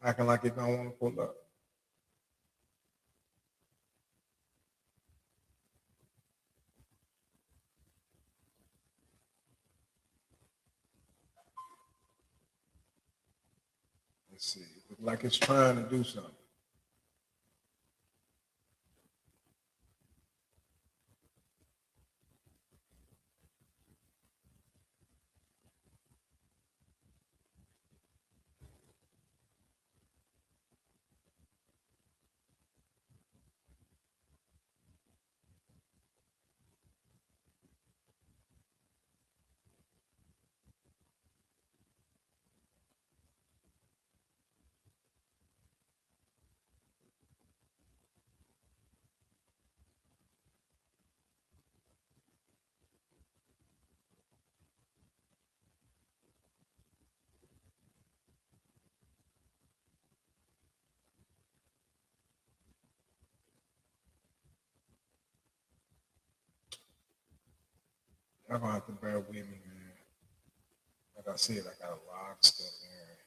Acting like it don't want to pull up. Let's see. It looks like it's trying to do something. Y'all gonna have to bear with me, man. Like I said, I got a lot of stuff there.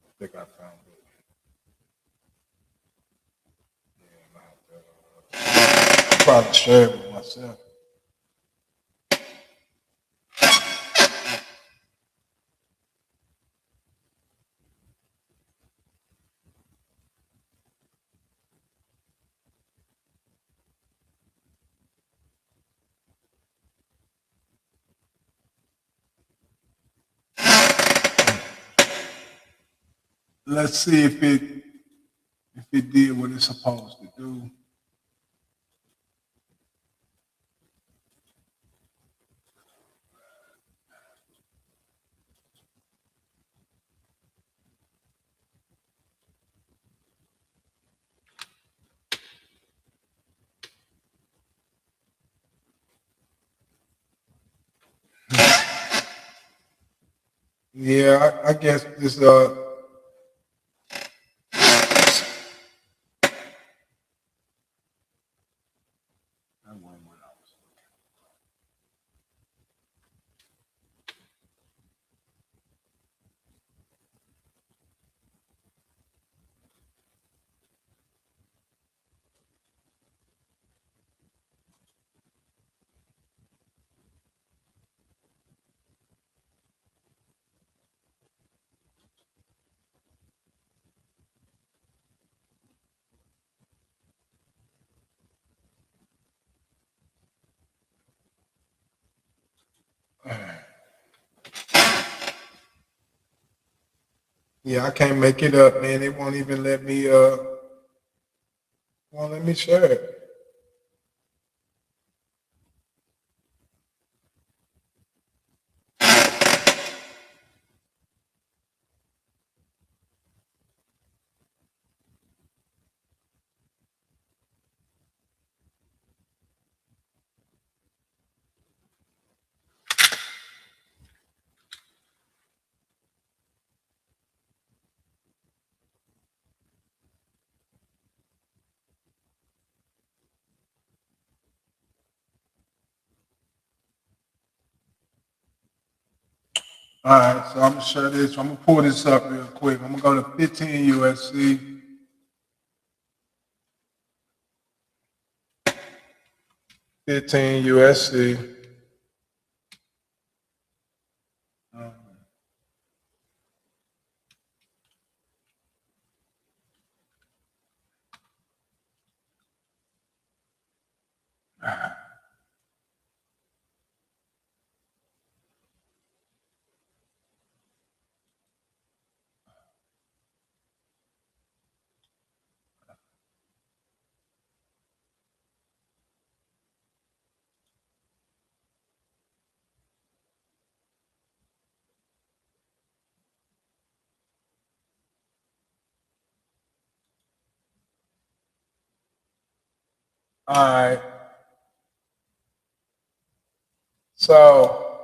I think I found it. Yeah, I'm gonna have to probably share it with myself. Let's see if it did what it's supposed to do. Yeah, I guess this yeah, I can't make it up, man. They won't even let me won't let me share it. All right, so I'm gonna share this. I'm gonna pull this up real quick. I'm gonna go to 15 USC. 15 USC. All right. So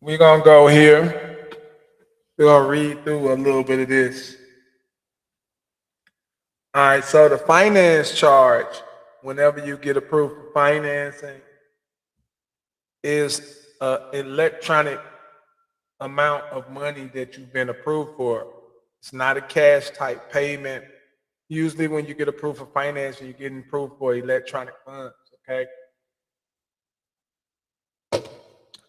we're gonna go here. We're gonna read through a little bit of this. All right, so the finance charge, whenever you get approved for financing, is an electronic amount of money that you've been approved for. It's not a cash type payment. Usually when you get approved for financing, you're getting approved for electronic funds, okay?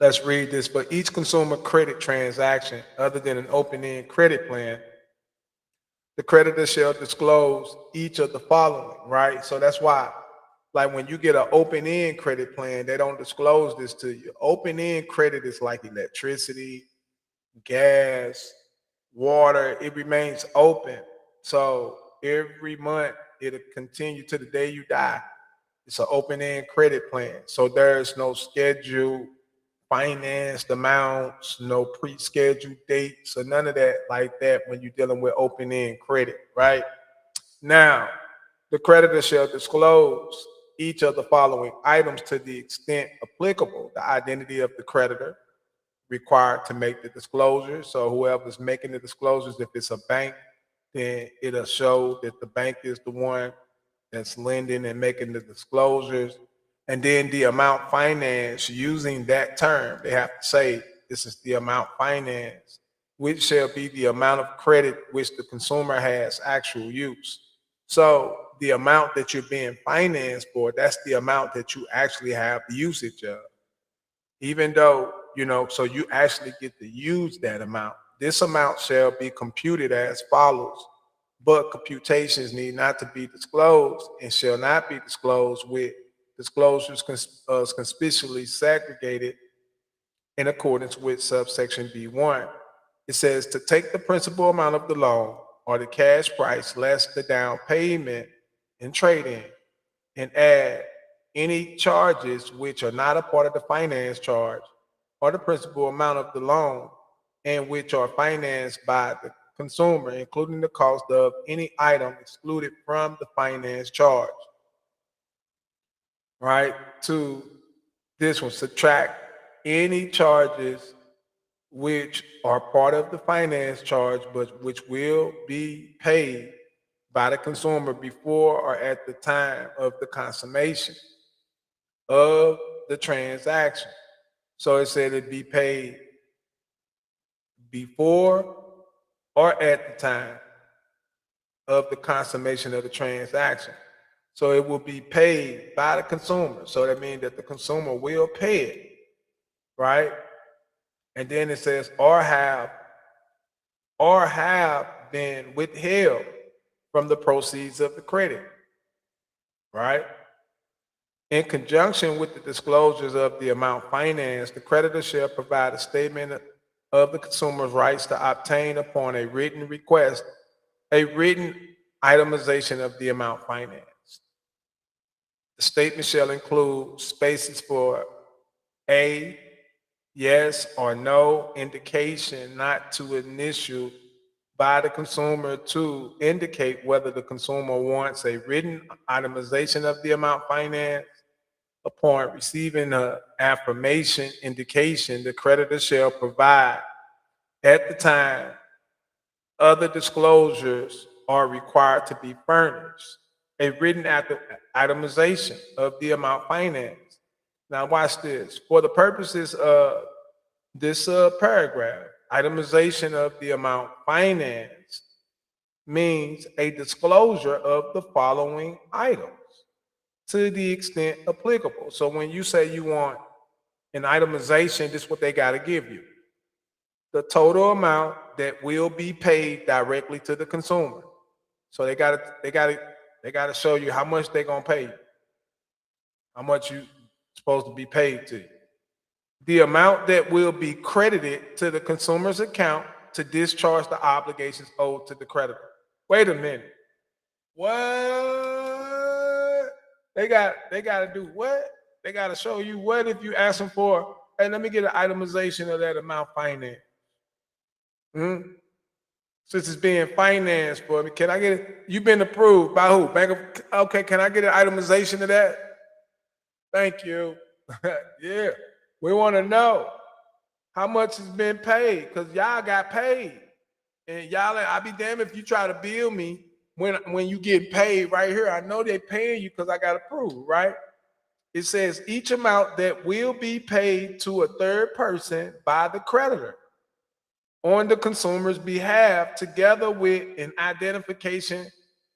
Let's read this. For each consumer credit transaction, other than an open-end credit plan, the creditor shall disclose each of the following, right? So that's why, like when you get an open-end credit plan, they don't disclose this to you. Open-end credit is like electricity, gas, water. It remains open. So every month it'll continue to the day you die. It's an open-end credit plan. So there's no scheduled financed amounts, no pre-scheduled dates, or none of that like that when you're dealing with open-end credit, right? Now, the creditor shall disclose each of the following items to the extent applicable: the identity of the creditor required to make the disclosure. So whoever's making the disclosures, if it's a bank, then it'll show that the bank is the one that's lending and making the disclosures. And then the amount financed, using that term, they have to say this is the amount financed, which shall be the amount of credit which the consumer has actual use. So the amount that you're being financed for, that's the amount that you actually have the usage of. Even though, so you actually get to use that amount. This amount shall be computed as follows, but computations need not to be disclosed and shall not be disclosed with disclosures conspicuously segregated in accordance with subsection B1. It says to take the principal amount of the loan or the cash price less the down payment and trade-in, and add any charges which are not a part of the finance charge or the principal amount of the loan and which are financed by the consumer, including the cost of any item excluded from the finance charge. Right? To this one, subtract any charges which are part of the finance charge, but which will be paid by the consumer before or at the time of the consummation of the transaction. So it said it'd be paid before or at the time of the consummation of the transaction. So it will be paid by the consumer. So that means that the consumer will pay it, right? And then it says, or have been withheld from the proceeds of the credit, right? In conjunction with the disclosures of the amount financed, the creditor shall provide a statement of the consumer's rights to obtain upon a written request, a written itemization of the amount financed. The statement shall include spaces for A, yes or no indication not to initial by the consumer to indicate whether the consumer wants a written itemization of the amount financed. Upon receiving an affirmation indication, the creditor shall provide at the time other disclosures are required to be furnished, a written itemization of the amount financed. Now watch this. For the purposes of this paragraph, itemization of the amount financed means a disclosure of the following items to the extent applicable. So when you say you want an itemization, this is what they got to give you. The total amount that will be paid directly to the consumer. So they got to show you how much they're going to pay you, how much you supposed to be paid to you. The amount that will be credited to the consumer's account to discharge the obligations owed to the creditor. Wait a minute. What? They got to do what? They got to show you what if you ask them for, hey, let me get an itemization of that amount financed. Since it's being financed for me, can I get it? You've been approved by who? Okay, can I get an itemization of that? Thank you. Yeah, we want to know how much has been paid because y'all got paid. And y'all, I'll be damned if you try to bill me when you get paid right here. I know they're paying you because I got approved, right? It says each amount that will be paid to a third person by the creditor on the consumer's behalf, together with an identification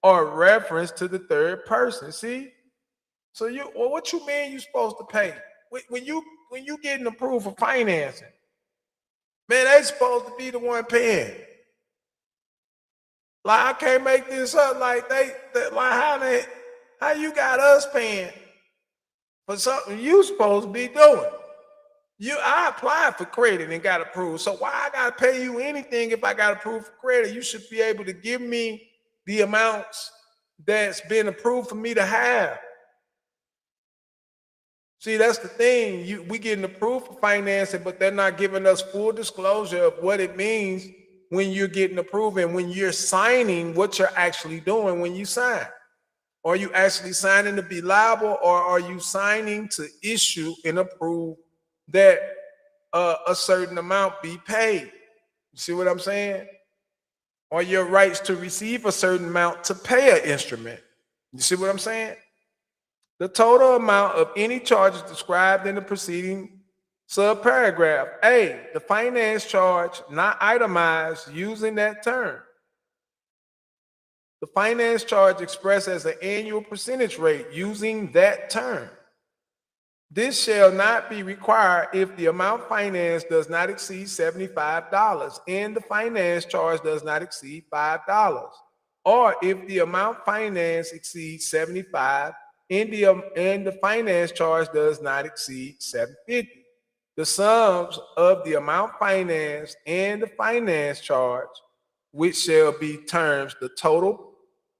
or reference to the third person. See? So what you mean you supposed to pay? When you getting approved for financing, man, they supposed to be the one paying. Like I can't make this up. Like how you got us paying for something you supposed to be doing? I applied for credit and got approved. So why I gotta pay you anything if I got approved for credit? You should be able to give me the amounts that's been approved for me to have. See, that's the thing. We getting approved for financing, but they're not giving us full disclosure of what it means when you're getting approved and when you're signing what you're actually doing when you sign. Are you actually signing to be liable, or are you signing to issue and approve that a certain amount be paid? You see what I'm saying? Or your rights to receive a certain amount to pay an instrument. You see what I'm saying? The total amount of any charges described in the preceding subparagraph. A, the finance charge not itemized using that term. The finance charge expressed as an annual percentage rate using that term. This shall not be required if the amount financed does not exceed $75 and the finance charge does not exceed $5, or if the amount financed exceeds $75 and the finance charge does not exceed $750. The sums of the amount financed and the finance charge, which shall be terms the total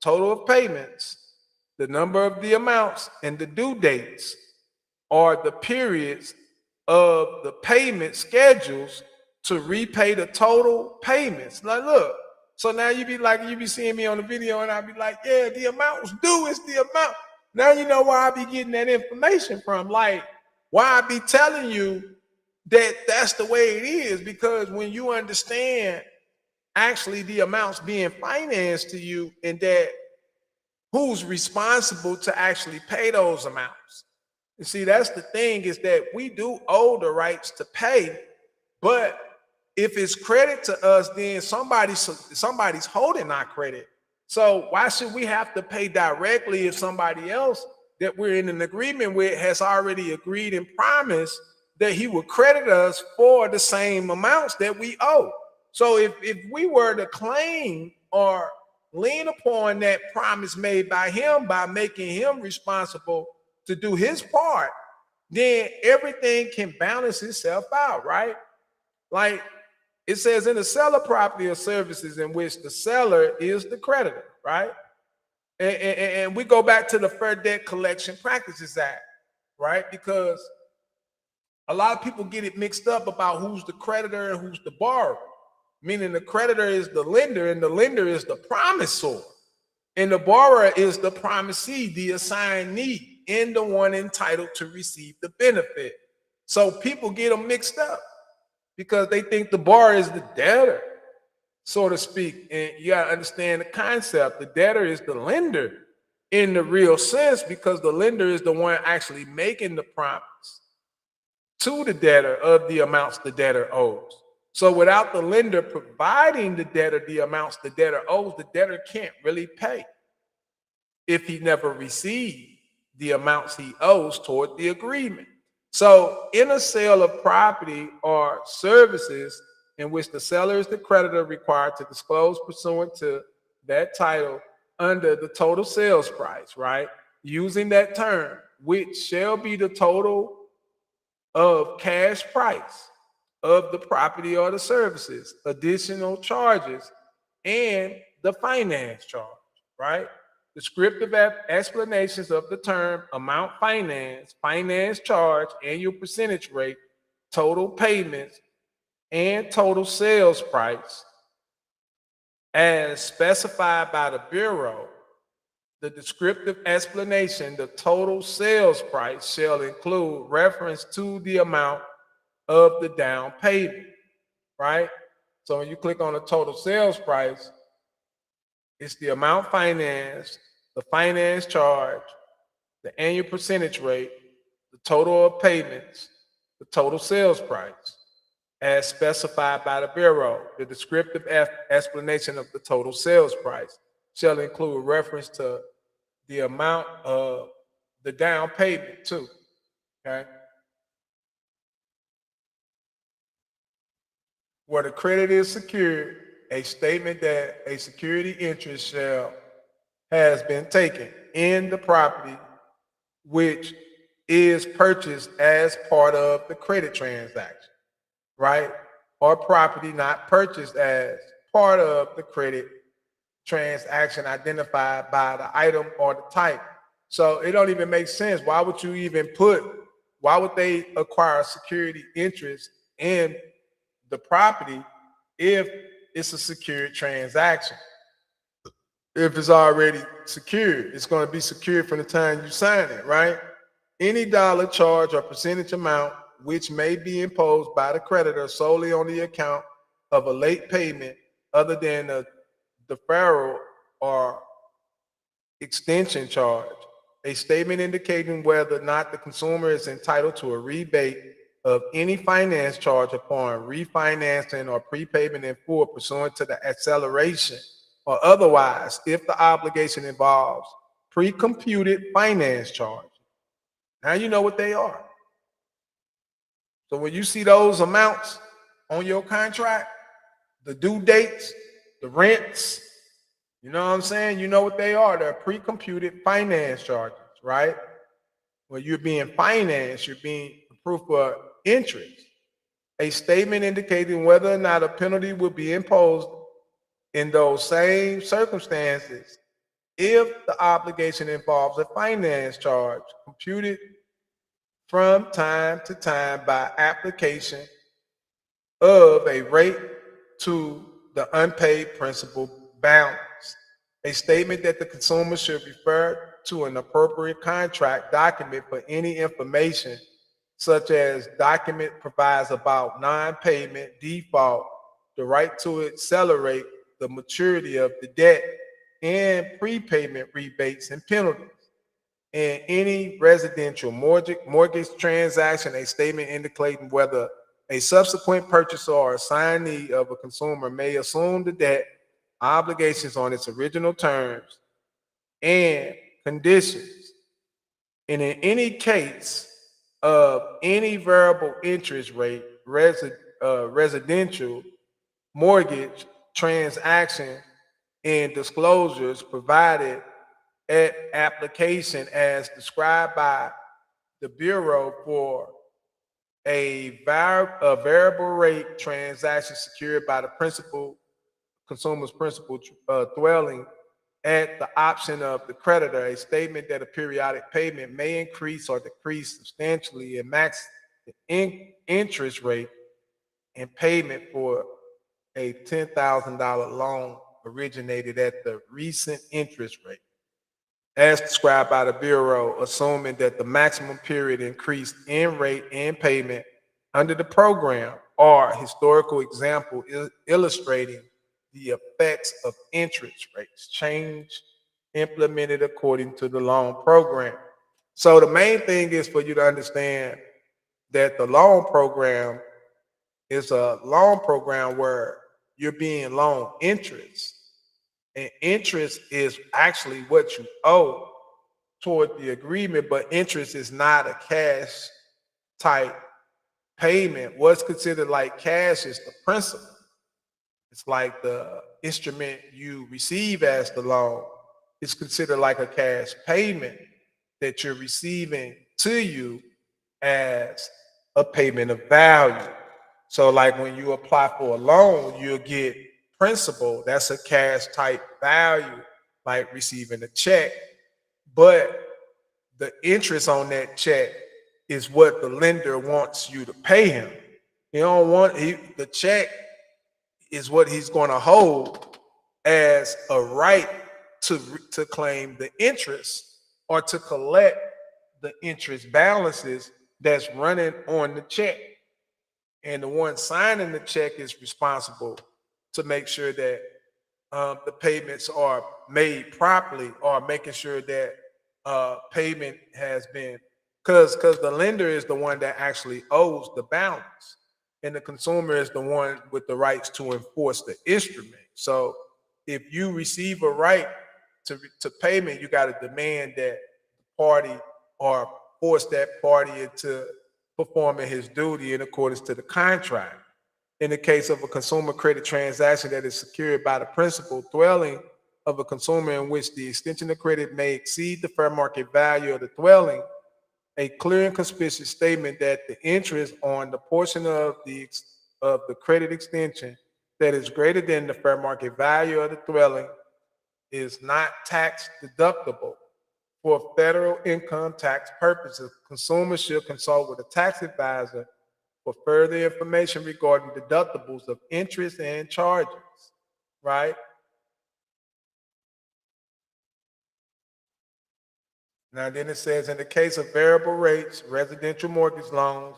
of payments, the number of the amounts, and the due dates, are the periods of the payment schedules to repay the total payments. Now look, so now you be seeing me on the video and I'll be like, yeah, the amount was due, it's the amount. Now you know where I be getting that information from. Like, why I be telling you that's the way it is, because when you understand actually the amounts being financed to you and that who's responsible to actually pay those amounts. You see, that's the thing, is that we do owe the rights to pay, but if it's credit to us, then somebody's holding our credit. So why should we have to pay directly if somebody else that we're in an agreement with has already agreed and promised that he will credit us for the same amounts that we owe? So if we were to claim or lean upon that promise made by him by making him responsible to do his part, then everything can balance itself out, right? Like it says, in the seller property or services in which the seller is the creditor, right? And we go back to the Fair Debt Collection Practices Act, right? Because a lot of people get it mixed up about who's the creditor and who's the borrower, meaning the creditor is the lender and the lender is the promisor, and the borrower is the promisee, the assignee, and the one entitled to receive the benefit. So people get them mixed up because they think the borrower is the debtor, so to speak. And you got to understand the concept. The debtor is the lender in the real sense, because the lender is the one actually making the promise to the debtor of the amounts the debtor owes. So without the lender providing the debtor the amounts the debtor owes, the debtor can't really pay if he never received the amounts he owes toward the agreement. So in a sale of property or services in which the seller is the creditor required to disclose pursuant to that title under the total sales price, right? Using that term, which shall be the total of cash price of the property or the services, additional charges, and the finance charge, right? Descriptive explanations of the term amount finance, finance charge, annual percentage rate, total payments, and total sales price as specified by the Bureau. The descriptive explanation, the total sales price, shall include reference to the amount of the down payment, right? So when you click on the total sales price, it's the amount financed, the finance charge, the annual percentage rate, the total of payments, the total sales price, as specified by the Bureau. The descriptive explanation of the total sales price shall include reference to the amount of the down payment too, okay? Where the credit is secured, a statement that a security interest has been taken in the property which is purchased as part of the credit transaction, right? Or property not purchased as part of the credit transaction identified by the item or the type. So it don't even make sense. Why would they acquire security interest in the property if it's a secured transaction? If it's already secured, it's going to be secured from the time you sign it, right? Any dollar charge or percentage amount which may be imposed by the creditor solely on the account of a late payment other than a deferral or extension charge, a statement indicating whether or not the consumer is entitled to a rebate of any finance charge upon refinancing or prepayment in full pursuant to the acceleration or otherwise if the obligation involves pre-computed finance charge. Now you know what they are. So when you see those amounts on your contract, the due dates, the rents, you know what I'm saying? You know what they are. They're pre-computed finance charges, right? When you're being financed, you're being proof of interest. A statement indicating whether or not a penalty will be imposed in those same circumstances if the obligation involves a finance charge computed from time to time by application of a rate to the unpaid principal balance. A statement that the consumer should refer to an appropriate contract document for any information such as document provides about non-payment, default, the right to accelerate the maturity of the debt, and prepayment rebates and penalties. In any residential mortgage transaction, a statement indicating whether a subsequent purchaser or assignee of a consumer may assume the debt obligations on its original terms and conditions. And in any case of any variable interest rate residential mortgage transaction and disclosures provided at application as described by the Bureau for a variable rate transaction secured by the consumer's principal dwelling at the option of the creditor, a statement that a periodic payment may increase or decrease substantially and max the interest rate and payment for a $10,000 loan originated at the recent interest rate, as described by the Bureau, assuming that the maximum period increase in rate and payment under the program are historical example illustrating the effects of interest rates change implemented according to the loan program. So the main thing is for you to understand that the loan program is a loan program where you're being loaned interest. And interest is actually what you owe toward the agreement, but interest is not a cash type payment. What's considered like cash is the principal. It's like the instrument you receive as the loan. It's considered like a cash payment that you're receiving to you as a payment of value. So like when you apply for a loan, you'll get principal. That's a cash type value, like receiving a check. But the interest on that check is what the lender wants you to pay him. You don't want the check is what he's going to hold as a right to claim the interest or to collect the interest balances that's running on the check. And the one signing the check is responsible to make sure that the payments are made properly, or making sure that payment has been, because the lender is the one that actually owes the balance, and the consumer is the one with the rights to enforce the instrument. So if you receive a right to payment, you got to demand that the party or force that party into performing his duty in accordance to the contract. In the case of a consumer credit transaction that is secured by the principal dwelling of a consumer in which the extension of credit may exceed the fair market value of the dwelling, a clear and conspicuous statement that the interest on the portion of the credit extension that is greater than the fair market value of the dwelling is not tax deductible. For federal income tax purposes, consumers should consult with a tax advisor for further information regarding deductibles of interest and charges, right? Now then it says, in the case of variable rates, residential mortgage loans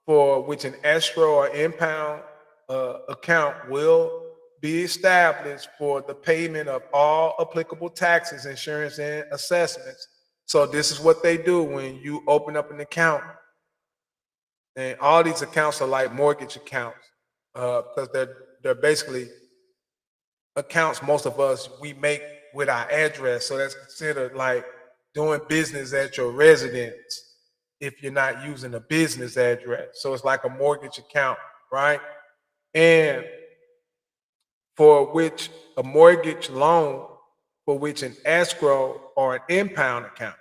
for which an escrow or impound account will be established for the payment of all applicable taxes, insurance, and assessments. So this is what they do when you open up an account. And all these accounts are like mortgage accounts because they're basically accounts most of us we make with our address. So that's considered like doing business at your residence if you're not using a business address. So it's like a mortgage account, right? And for which a mortgage loan, for which an escrow or an impound account,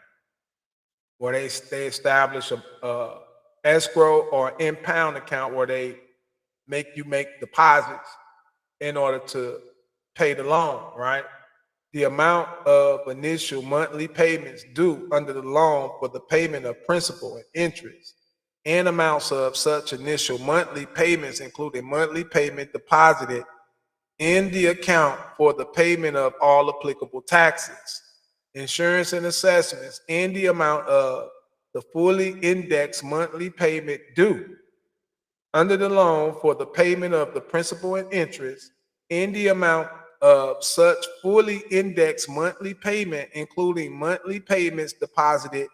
where they establish a escrow or impound account where they make you make deposits in order to pay the loan, right? The amount of initial monthly payments due under the loan for the payment of principal and interest, and amounts of such initial monthly payments, including monthly payment deposited in the account for the payment of all applicable taxes, insurance, and assessments, and the amount of the fully indexed monthly payment due under the loan for the payment of the principal and interest in the amount of such fully indexed monthly payment, including monthly payments deposited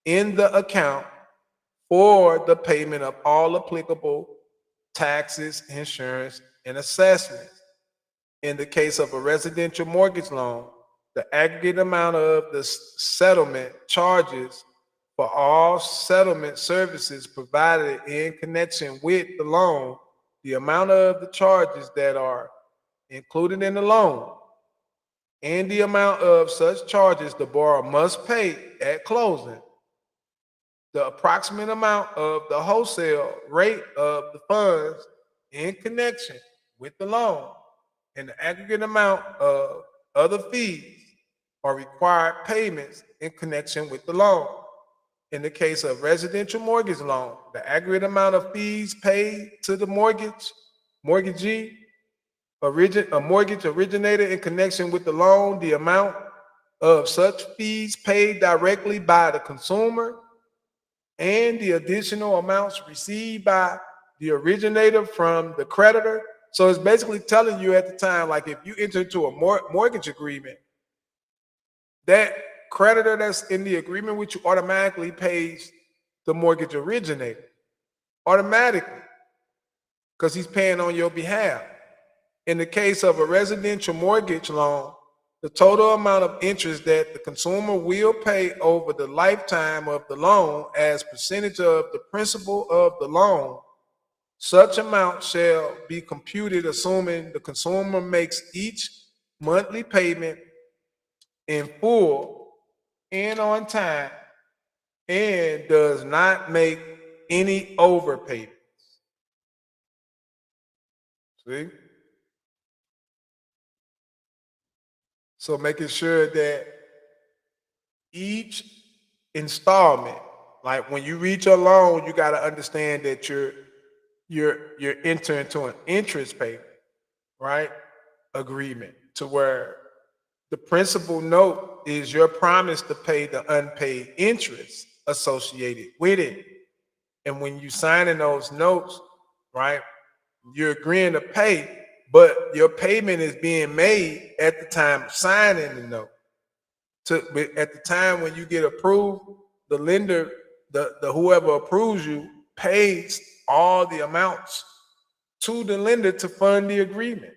in the account for the payment of all applicable taxes, insurance, and assessments. In the case of a residential mortgage loan, the aggregate amount of the settlement charges for all settlement services provided in connection with the loan, the amount of the charges that are included in the loan, and the amount of such charges the borrower must pay at closing, the approximate amount of the wholesale rate of the funds in connection with the loan, and the aggregate amount of other fees or required payments in connection with the loan. In the case of residential mortgage loan, the aggregate amount of fees paid to the mortgagee, a mortgage originator in connection with the loan, the amount of such fees paid directly by the consumer, and the additional amounts received by the originator from the creditor. So it's basically telling you at the time, like if you enter into a mortgage agreement, that creditor that's in the agreement with you automatically pays the mortgage originator automatically because he's paying on your behalf. In the case of a residential mortgage loan, the total amount of interest that the consumer will pay over the lifetime of the loan as percentage of the principal of the loan, such amount shall be computed assuming the consumer makes each monthly payment in full and on time and does not make any overpayment. See? So making sure that each installment, like when you reach a loan, you got to understand that you're entering into an interest payment, right? Agreement to where the principal note is your promise to pay the unpaid interest associated with it. And when you signing those notes, right, you're agreeing to pay, but your payment is being made at the time of signing the note. At the time when you get approved, the lender, the whoever approves you, pays all the amounts to the lender to fund the agreement.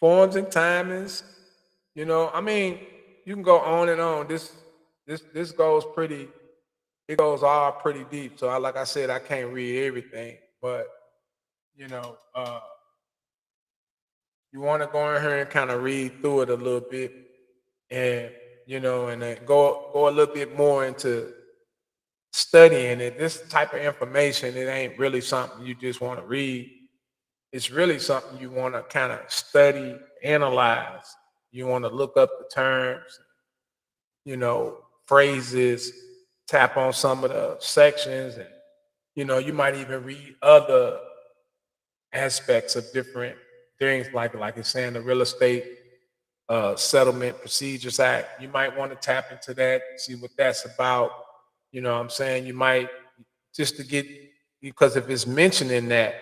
Forms and timings, I mean, you can go on and on. This goes pretty, it goes all pretty deep. So like I said, I can't read everything, but you know, uh, you want to go in here and kind of read through it a little bit, and and then go a little bit more into studying it. This type of information, it ain't really something you just want to read. It's really something you want to kind of study, analyze. You want to look up the terms, phrases, tap on some of the sections, and you might even read other aspects of different things, like it's saying the Real Estate Settlement Procedures Act. You might want to tap into that, see what that's about. You know what I'm saying? You might just to get, because if it's mentioning that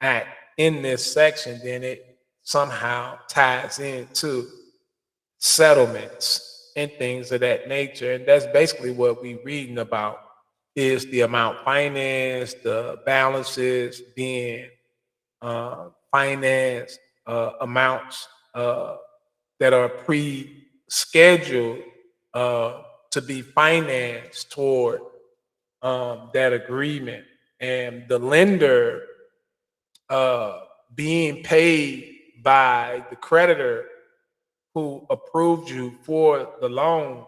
act in this section, then it somehow ties into settlements and things of that nature. And that's basically what we're reading about, is the amount financed, the balances being financed, amounts that are pre-scheduled to be financed toward that agreement, and the lender being paid by the creditor who approved you for the loan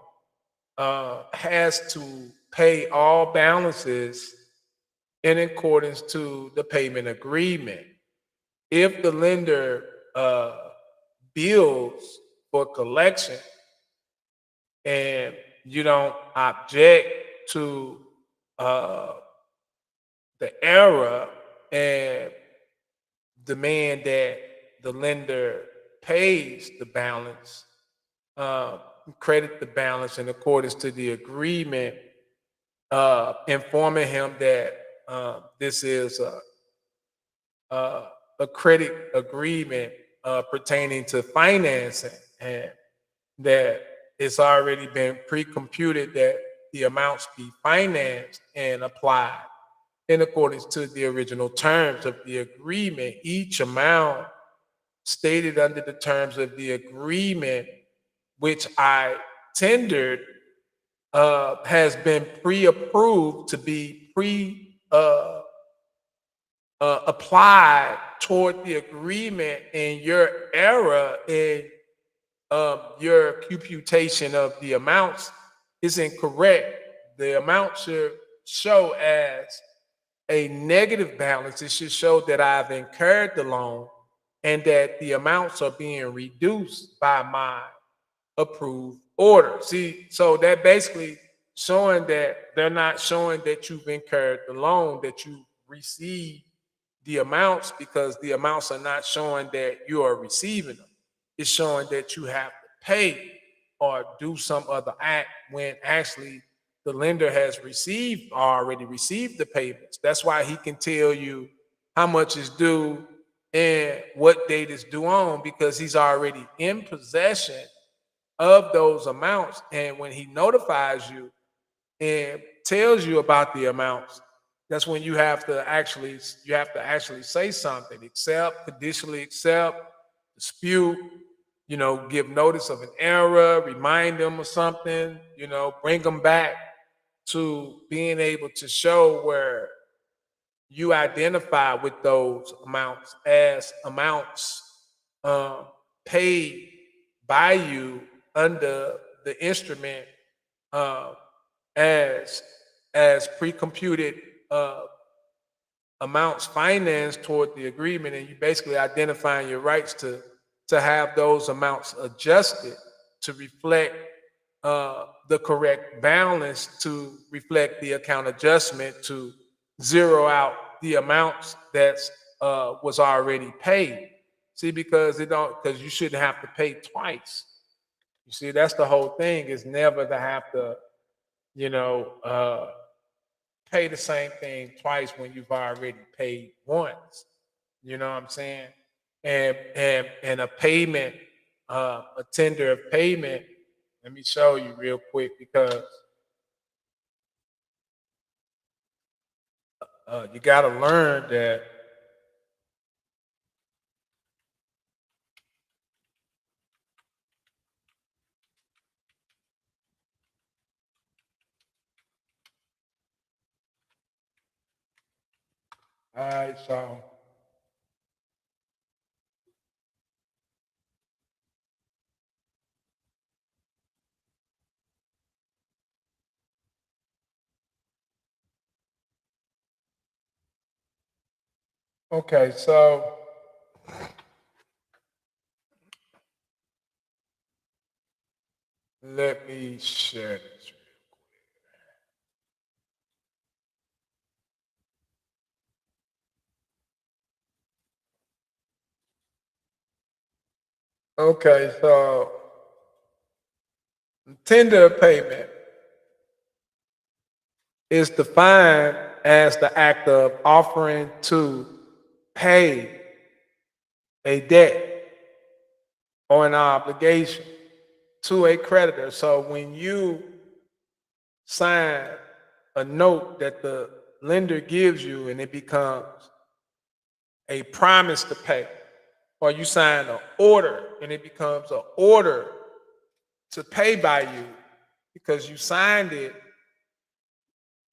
has to pay all balances in accordance to the payment agreement. If the lender bills for collection and you don't object to the error and demand that the lender pays the balance, credit the balance in accordance to the agreement, informing him that this is a credit agreement pertaining to financing, and that it's already been pre-computed that the amounts be financed and applied in accordance to the original terms of the agreement. Each amount stated under the terms of the agreement, which I tendered, has been pre-approved to be applied toward the agreement, and your error in your computation of the amounts is incorrect. The amount should show as a negative balance. It should show that I've incurred the loan and that the amounts are being reduced by my approved order. See, so that basically showing that they're not showing that you've incurred the loan, that you received the amounts, because the amounts are not showing that you are receiving them. It's showing that you have to pay or do some other act, when actually the lender has already received the payments. That's why he can tell you how much is due and what date is due on, because he's already in possession of those amounts. And when he notifies you and tells you about the amounts, that's when you have to actually say something: accept, conditionally accept, dispute, give notice of an error, remind them of something, bring them back to being able to show where you identify with those amounts as amounts paid by you under the instrument, as pre-computed amounts financed toward the agreement, and you basically identifying your rights to have those amounts adjusted to reflect the correct balance, to reflect the account adjustment, to zero out the amounts that was already paid. See, because you shouldn't have to pay twice. You see, that's the whole thing, is never to have to, pay the same thing twice when you've already paid once. You know what I'm saying? And a payment, a tender of payment. Let me show you real quick, because you got to learn that all right, so okay, so let me share this. Okay, so tender of payment is defined as the act of offering to pay a debt or an obligation to a creditor. So when you sign a note that the lender gives you and it becomes a promise to pay, or you sign an order and it becomes an order to pay by you because you signed it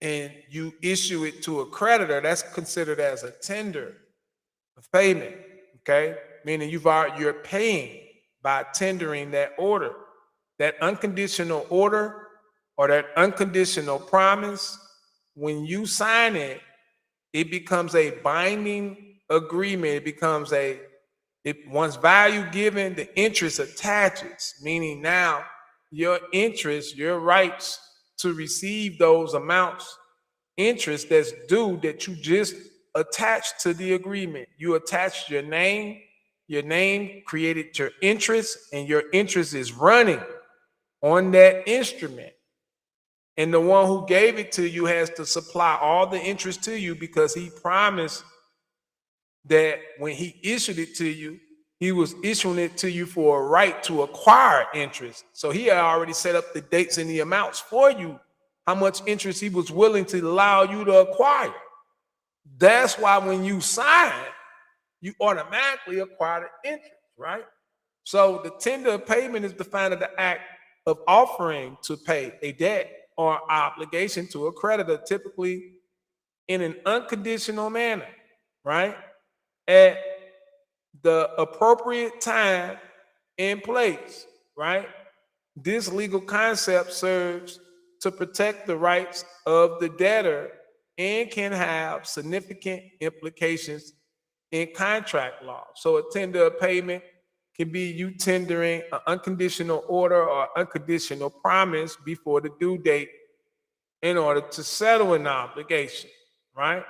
and you issue it to a creditor, that's considered as a tender of payment. Okay, meaning you're paying by tendering that order. That unconditional order or that unconditional promise, when you sign it, it becomes a binding agreement. It becomes once value given, the interest attaches, meaning now your interest, your rights to receive those amounts, interest that's due, that you just attached to the agreement. You attached your name created your interest, and your interest is running on that instrument. And the one who gave it to you has to supply all the interest to you because he promised that when he issued it to you, he was issuing it to you for a right to acquire interest. So he had already set up the dates and the amounts for you, how much interest he was willing to allow you to acquire. That's why when you sign, you automatically acquire the interest, right? So the tender of payment is defined as the act of offering to pay a debt or obligation to a creditor, typically in an unconditional manner, right? At the appropriate time and place, right? This legal concept serves to protect the rights of the debtor and can have significant implications in contract law. So a tender of payment can be you tendering an unconditional order or unconditional promise before the due date in order to settle an obligation, right?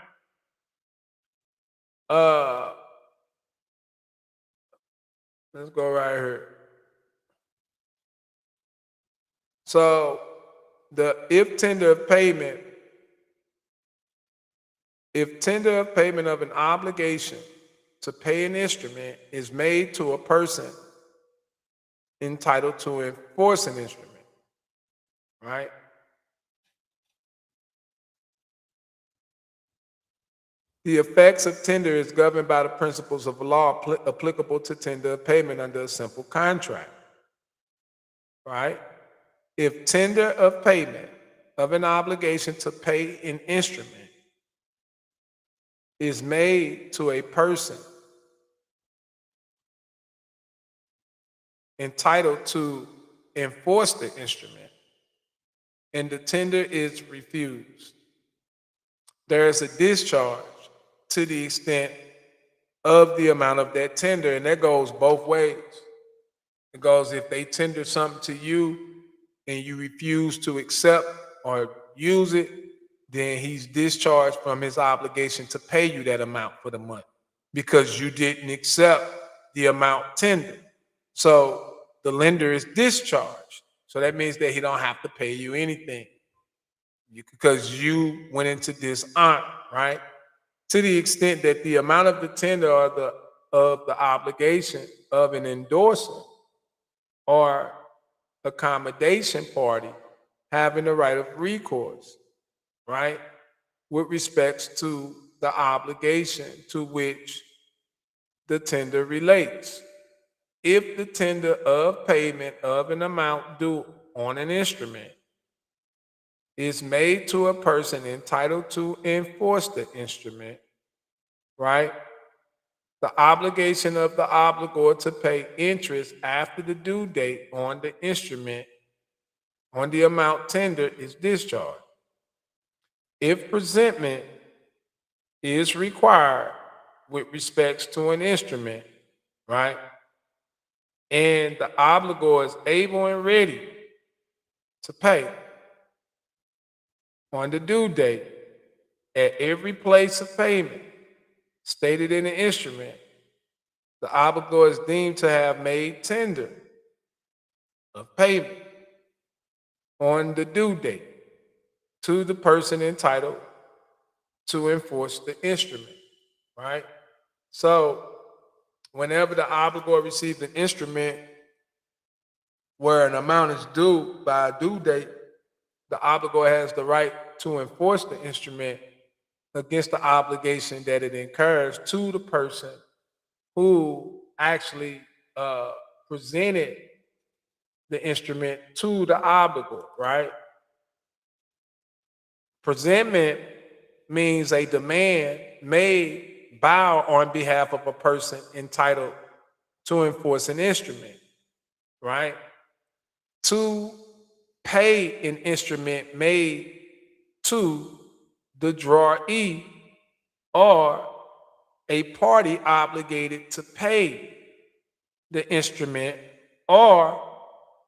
Let's go right here. So the if tender of payment of an obligation to pay an instrument is made to a person entitled to enforce an instrument, right? The effects of tender is governed by the principles of law applicable to tender of payment under a simple contract, right? If tender of payment of an obligation to pay an instrument is made to a person entitled to enforce the instrument and the tender is refused, there is a discharge to the extent of the amount of that tender, and that goes both ways. It goes if they tender something to you and you refuse to accept or use it, then he's discharged from his obligation to pay you that amount for the month because you didn't accept the amount tendered. So the lender is discharged. So that means that he don't have to pay you anything because you went into dishonor, right? To the extent that the amount of the tender or the obligation of an endorser or accommodation party having the right of recourse, right, with respects to the obligation to which the tender relates. If the tender of payment of an amount due on an instrument is made to a person entitled to enforce the instrument, right, the obligation of the obligor to pay interest after the due date on the instrument on the amount tendered is discharged. If presentment is required with respects to an instrument, right, and the obligor is able and ready to pay on the due date at every place of payment stated in the instrument, the obligor is deemed to have made tender of payment on the due date to the person entitled to enforce the instrument, right? So whenever the obligor receives an instrument where an amount is due by a due date, the obligor has the right to enforce the instrument against the obligation that it incurs to the person who actually presented the instrument to the obligor, right? Presentment means a demand made by or on behalf of a person entitled to enforce an instrument, right? To pay an instrument made to the drawee or a party obligated to pay the instrument, or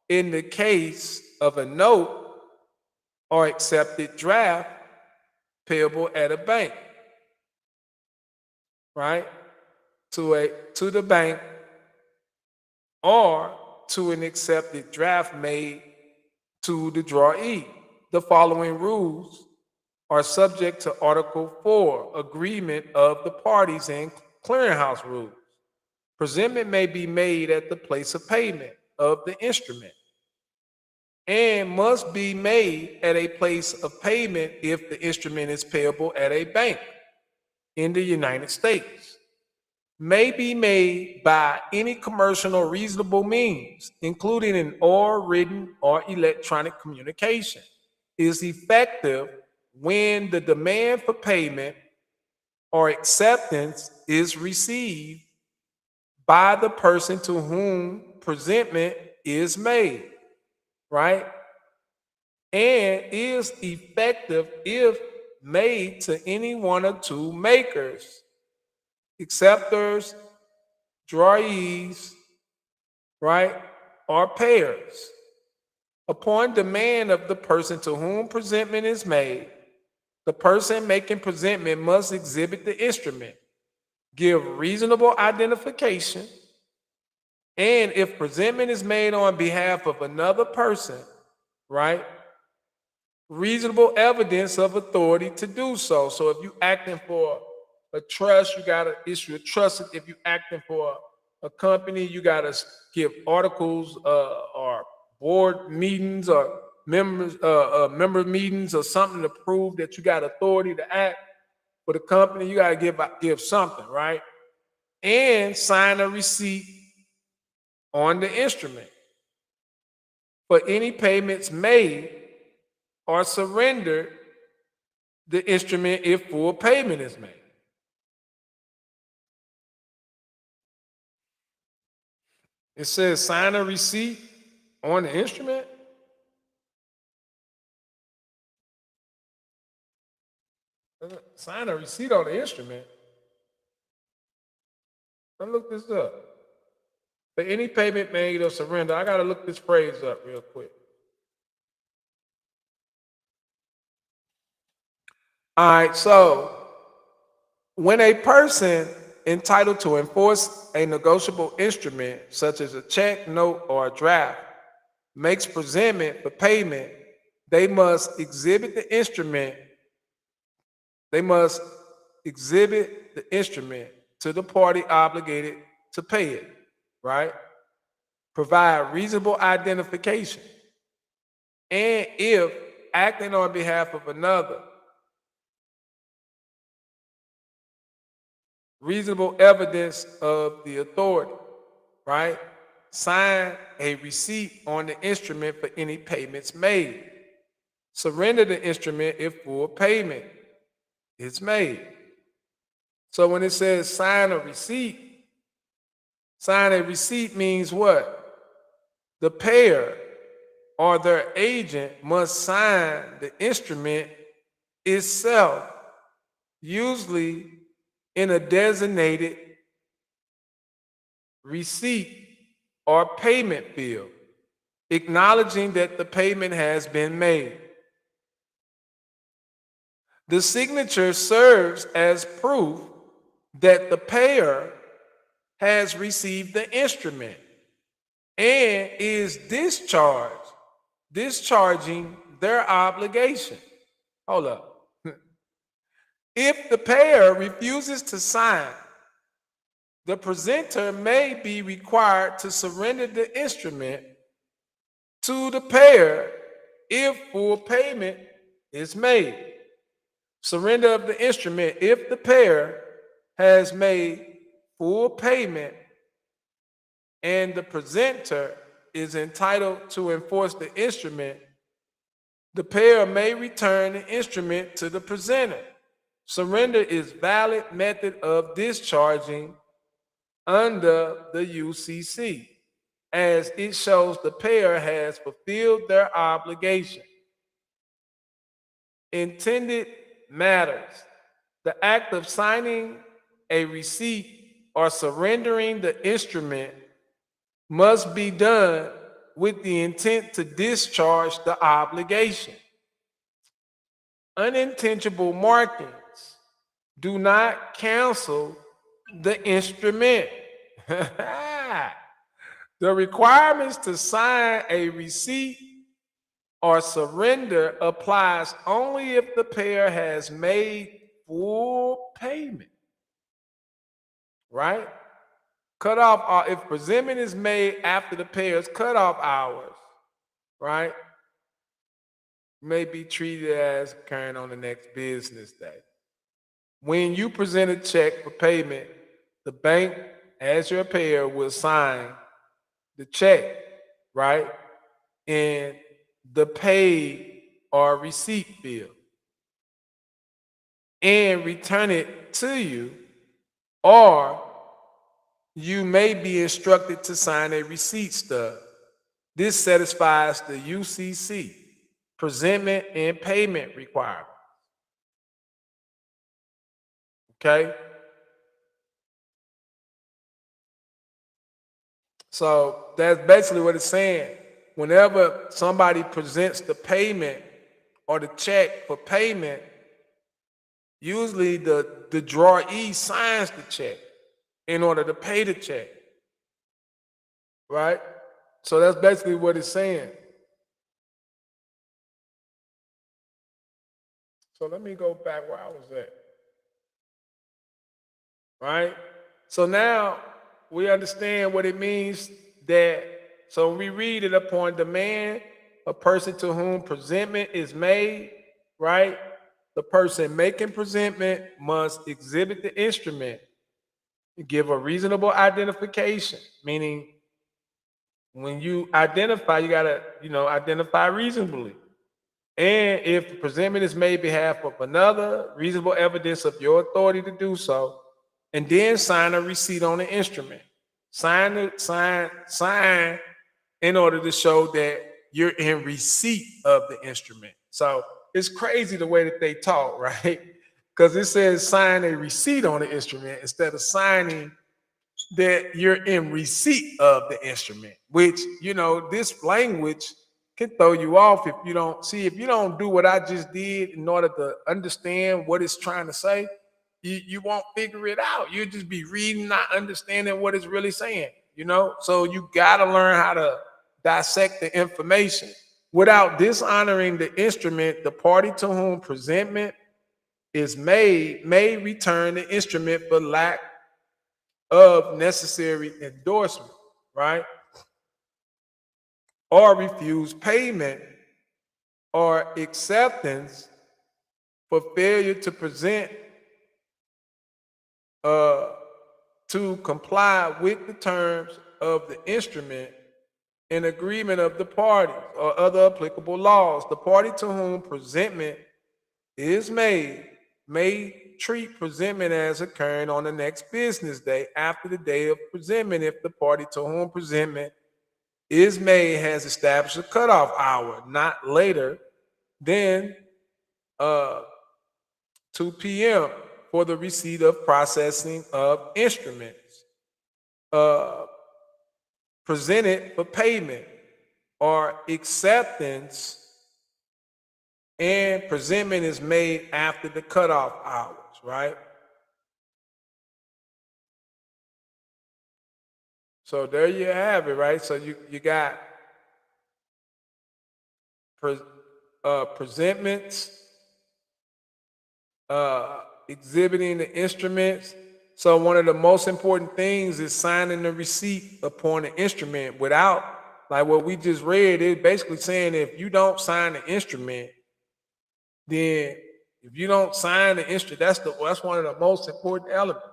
in the case of a note or accepted draft payable at a bank, right? To the bank or to an accepted draft made to the drawee. The following rules are subject to Article 4, agreement of the parties and clearinghouse rules. Presentment may be made at the place of payment of the instrument and must be made at a place of payment if the instrument is payable at a bank in the United States. May be made by any commercial or reasonable means, including an oral, written, or electronic communication, is effective when the demand for payment or acceptance is received by the person to whom presentment is made, right? And is effective if made to any one or two makers, acceptors, drawees, right, or payers. Upon demand of the person to whom presentment is made, the person making presentment must exhibit the instrument, give reasonable identification, and if presentment is made on behalf of another person, right, reasonable evidence of authority to do so. So if you acting for a trust, you got to issue a trust. If you acting for a company, you got to give articles or board meetings or member meetings or something to prove that you got authority to act for the company. You got to give something, right? And sign a receipt on the instrument for any payments made or surrendered the instrument if full payment is made. It says sign a receipt on the instrument. Sign a receipt on the instrument. Let's look this up. For any payment made or surrender, I got to look this phrase up real quick. All right, so when a person entitled to enforce a negotiable instrument, such as a check, note, or a draft, makes presentment for payment, they must exhibit the instrument. They must exhibit the instrument to the party obligated to pay it, right? Provide reasonable identification. And if acting on behalf of another, reasonable evidence of the authority, right? Sign a receipt on the instrument for any payments made. Surrender the instrument if full payment is made. So when it says sign a receipt means what? The payer or their agent must sign the instrument itself, usually in a designated receipt or payment field, acknowledging that the payment has been made. The signature serves as proof that the payer has received the instrument and is discharging their obligation. Hold up. If the payer refuses to sign, the presenter may be required to surrender the instrument to the payer if full payment is made. Surrender of the instrument if the payer has made full payment and the presenter is entitled to enforce the instrument, the payer may return the instrument to the presenter. Surrender is valid method of discharging under the UCC, as it shows the payer has fulfilled their obligation. Intended matters. The act of signing a receipt or surrendering the instrument must be done with the intent to discharge the obligation. Unintentional markings do not cancel the instrument. The requirements to sign a receipt or surrender applies only if the payer has made full payment, right? Cutoff, if presentment is made after the payer's cutoff hours, right, may be treated as occurring on the next business day. When you present a check for payment, the bank, as your payer, will sign the check, right, and the paid or receipt bill, and return it to you, or you may be instructed to sign a receipt stub. This satisfies the UCC presentment and payment requirement. Okay? So that's basically what it's saying. Whenever somebody presents the payment or the check for payment, usually the drawee signs the check in order to pay the check. Right? So that's basically what it's saying. So let me go back where I was at. Right? So now we understand what it means that, so when we read it, upon demand, a person to whom presentment is made, right? The person making presentment must exhibit the instrument, give a reasonable identification, meaning when you identify, you gotta, identify reasonably. And if the presentment is made behalf of another, reasonable evidence of your authority to do so, and then sign a receipt on the instrument. Sign in order to show that you're in receipt of the instrument. So it's crazy the way that they talk, right? Because it says sign a receipt on the instrument instead of signing that you're in receipt of the instrument, which, this language can throw you off if you don't do what I just did in order to understand what it's trying to say. You won't figure it out. You'll just be reading, not understanding what it's really saying, So you got to learn how to dissect the information. Without dishonoring the instrument, the party to whom presentment is made may return the instrument for lack of necessary endorsement, right? Or refuse payment or acceptance for failure to present to comply with the terms of the instrument in agreement of the parties or other applicable laws. The party to whom presentment is made may treat presentment as occurring on the next business day after the day of presentment if the party to whom presentment is made has established a cutoff hour, not later than 2 p.m. for the receipt of processing of instruments presented for payment or acceptance, and presentment is made after the cutoff hours, right? So there you have it, right? So you got presentments, exhibiting the instruments. So one of the most important things is signing the receipt upon the instrument. Without, like what we just read, it's basically saying if you don't sign the instrument, then if you don't sign the instrument, that's one of the most important elements.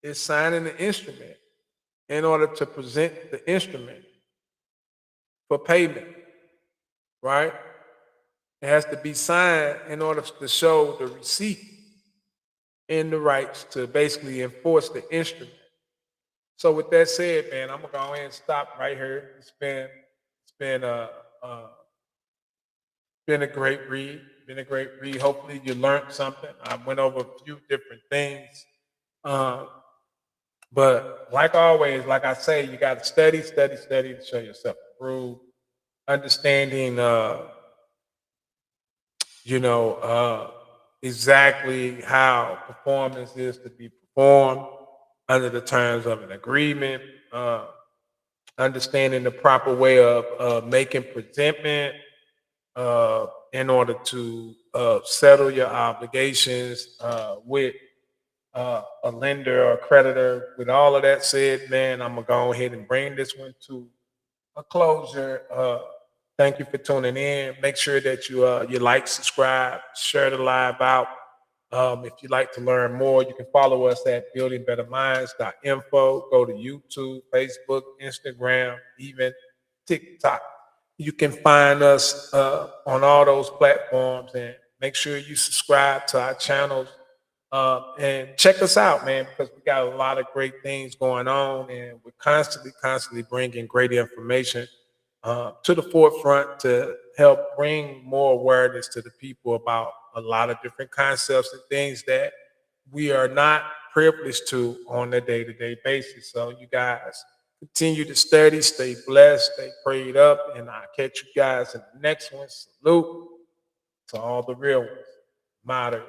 Is signing the instrument in order to present the instrument for payment, right? It has to be signed in order to show the receipt and the rights to basically enforce the instrument. So with that said, man, I'm gonna go ahead and stop right here. It's been a great read. Hopefully you learned something. I went over a few different things. But like always, like I say, you got to study to show yourself approved. Understanding, exactly how performance is to be performed under the terms of an agreement. understanding the proper way of making presentment in order to settle your obligations with a lender or a creditor. With all of that said, man, I'm gonna go ahead and bring this one to a closure. Thank you for tuning in. Make sure that you like, subscribe, share the live out. If you'd like to learn more, you can follow us at buildingbetterminds.info. Go to YouTube, Facebook, Instagram, even TikTok. You can find us on all those platforms, and make sure you subscribe to our channels and check us out, man, because we got a lot of great things going on, and we're constantly bringing great information to the forefront to help bring more awareness to the people about a lot of different concepts and things that we are not privileged to on a day-to-day basis. So you guys continue to study, stay blessed, stay prayed up, and I'll catch you guys in the next one. Salute to all the real ones. Moderate.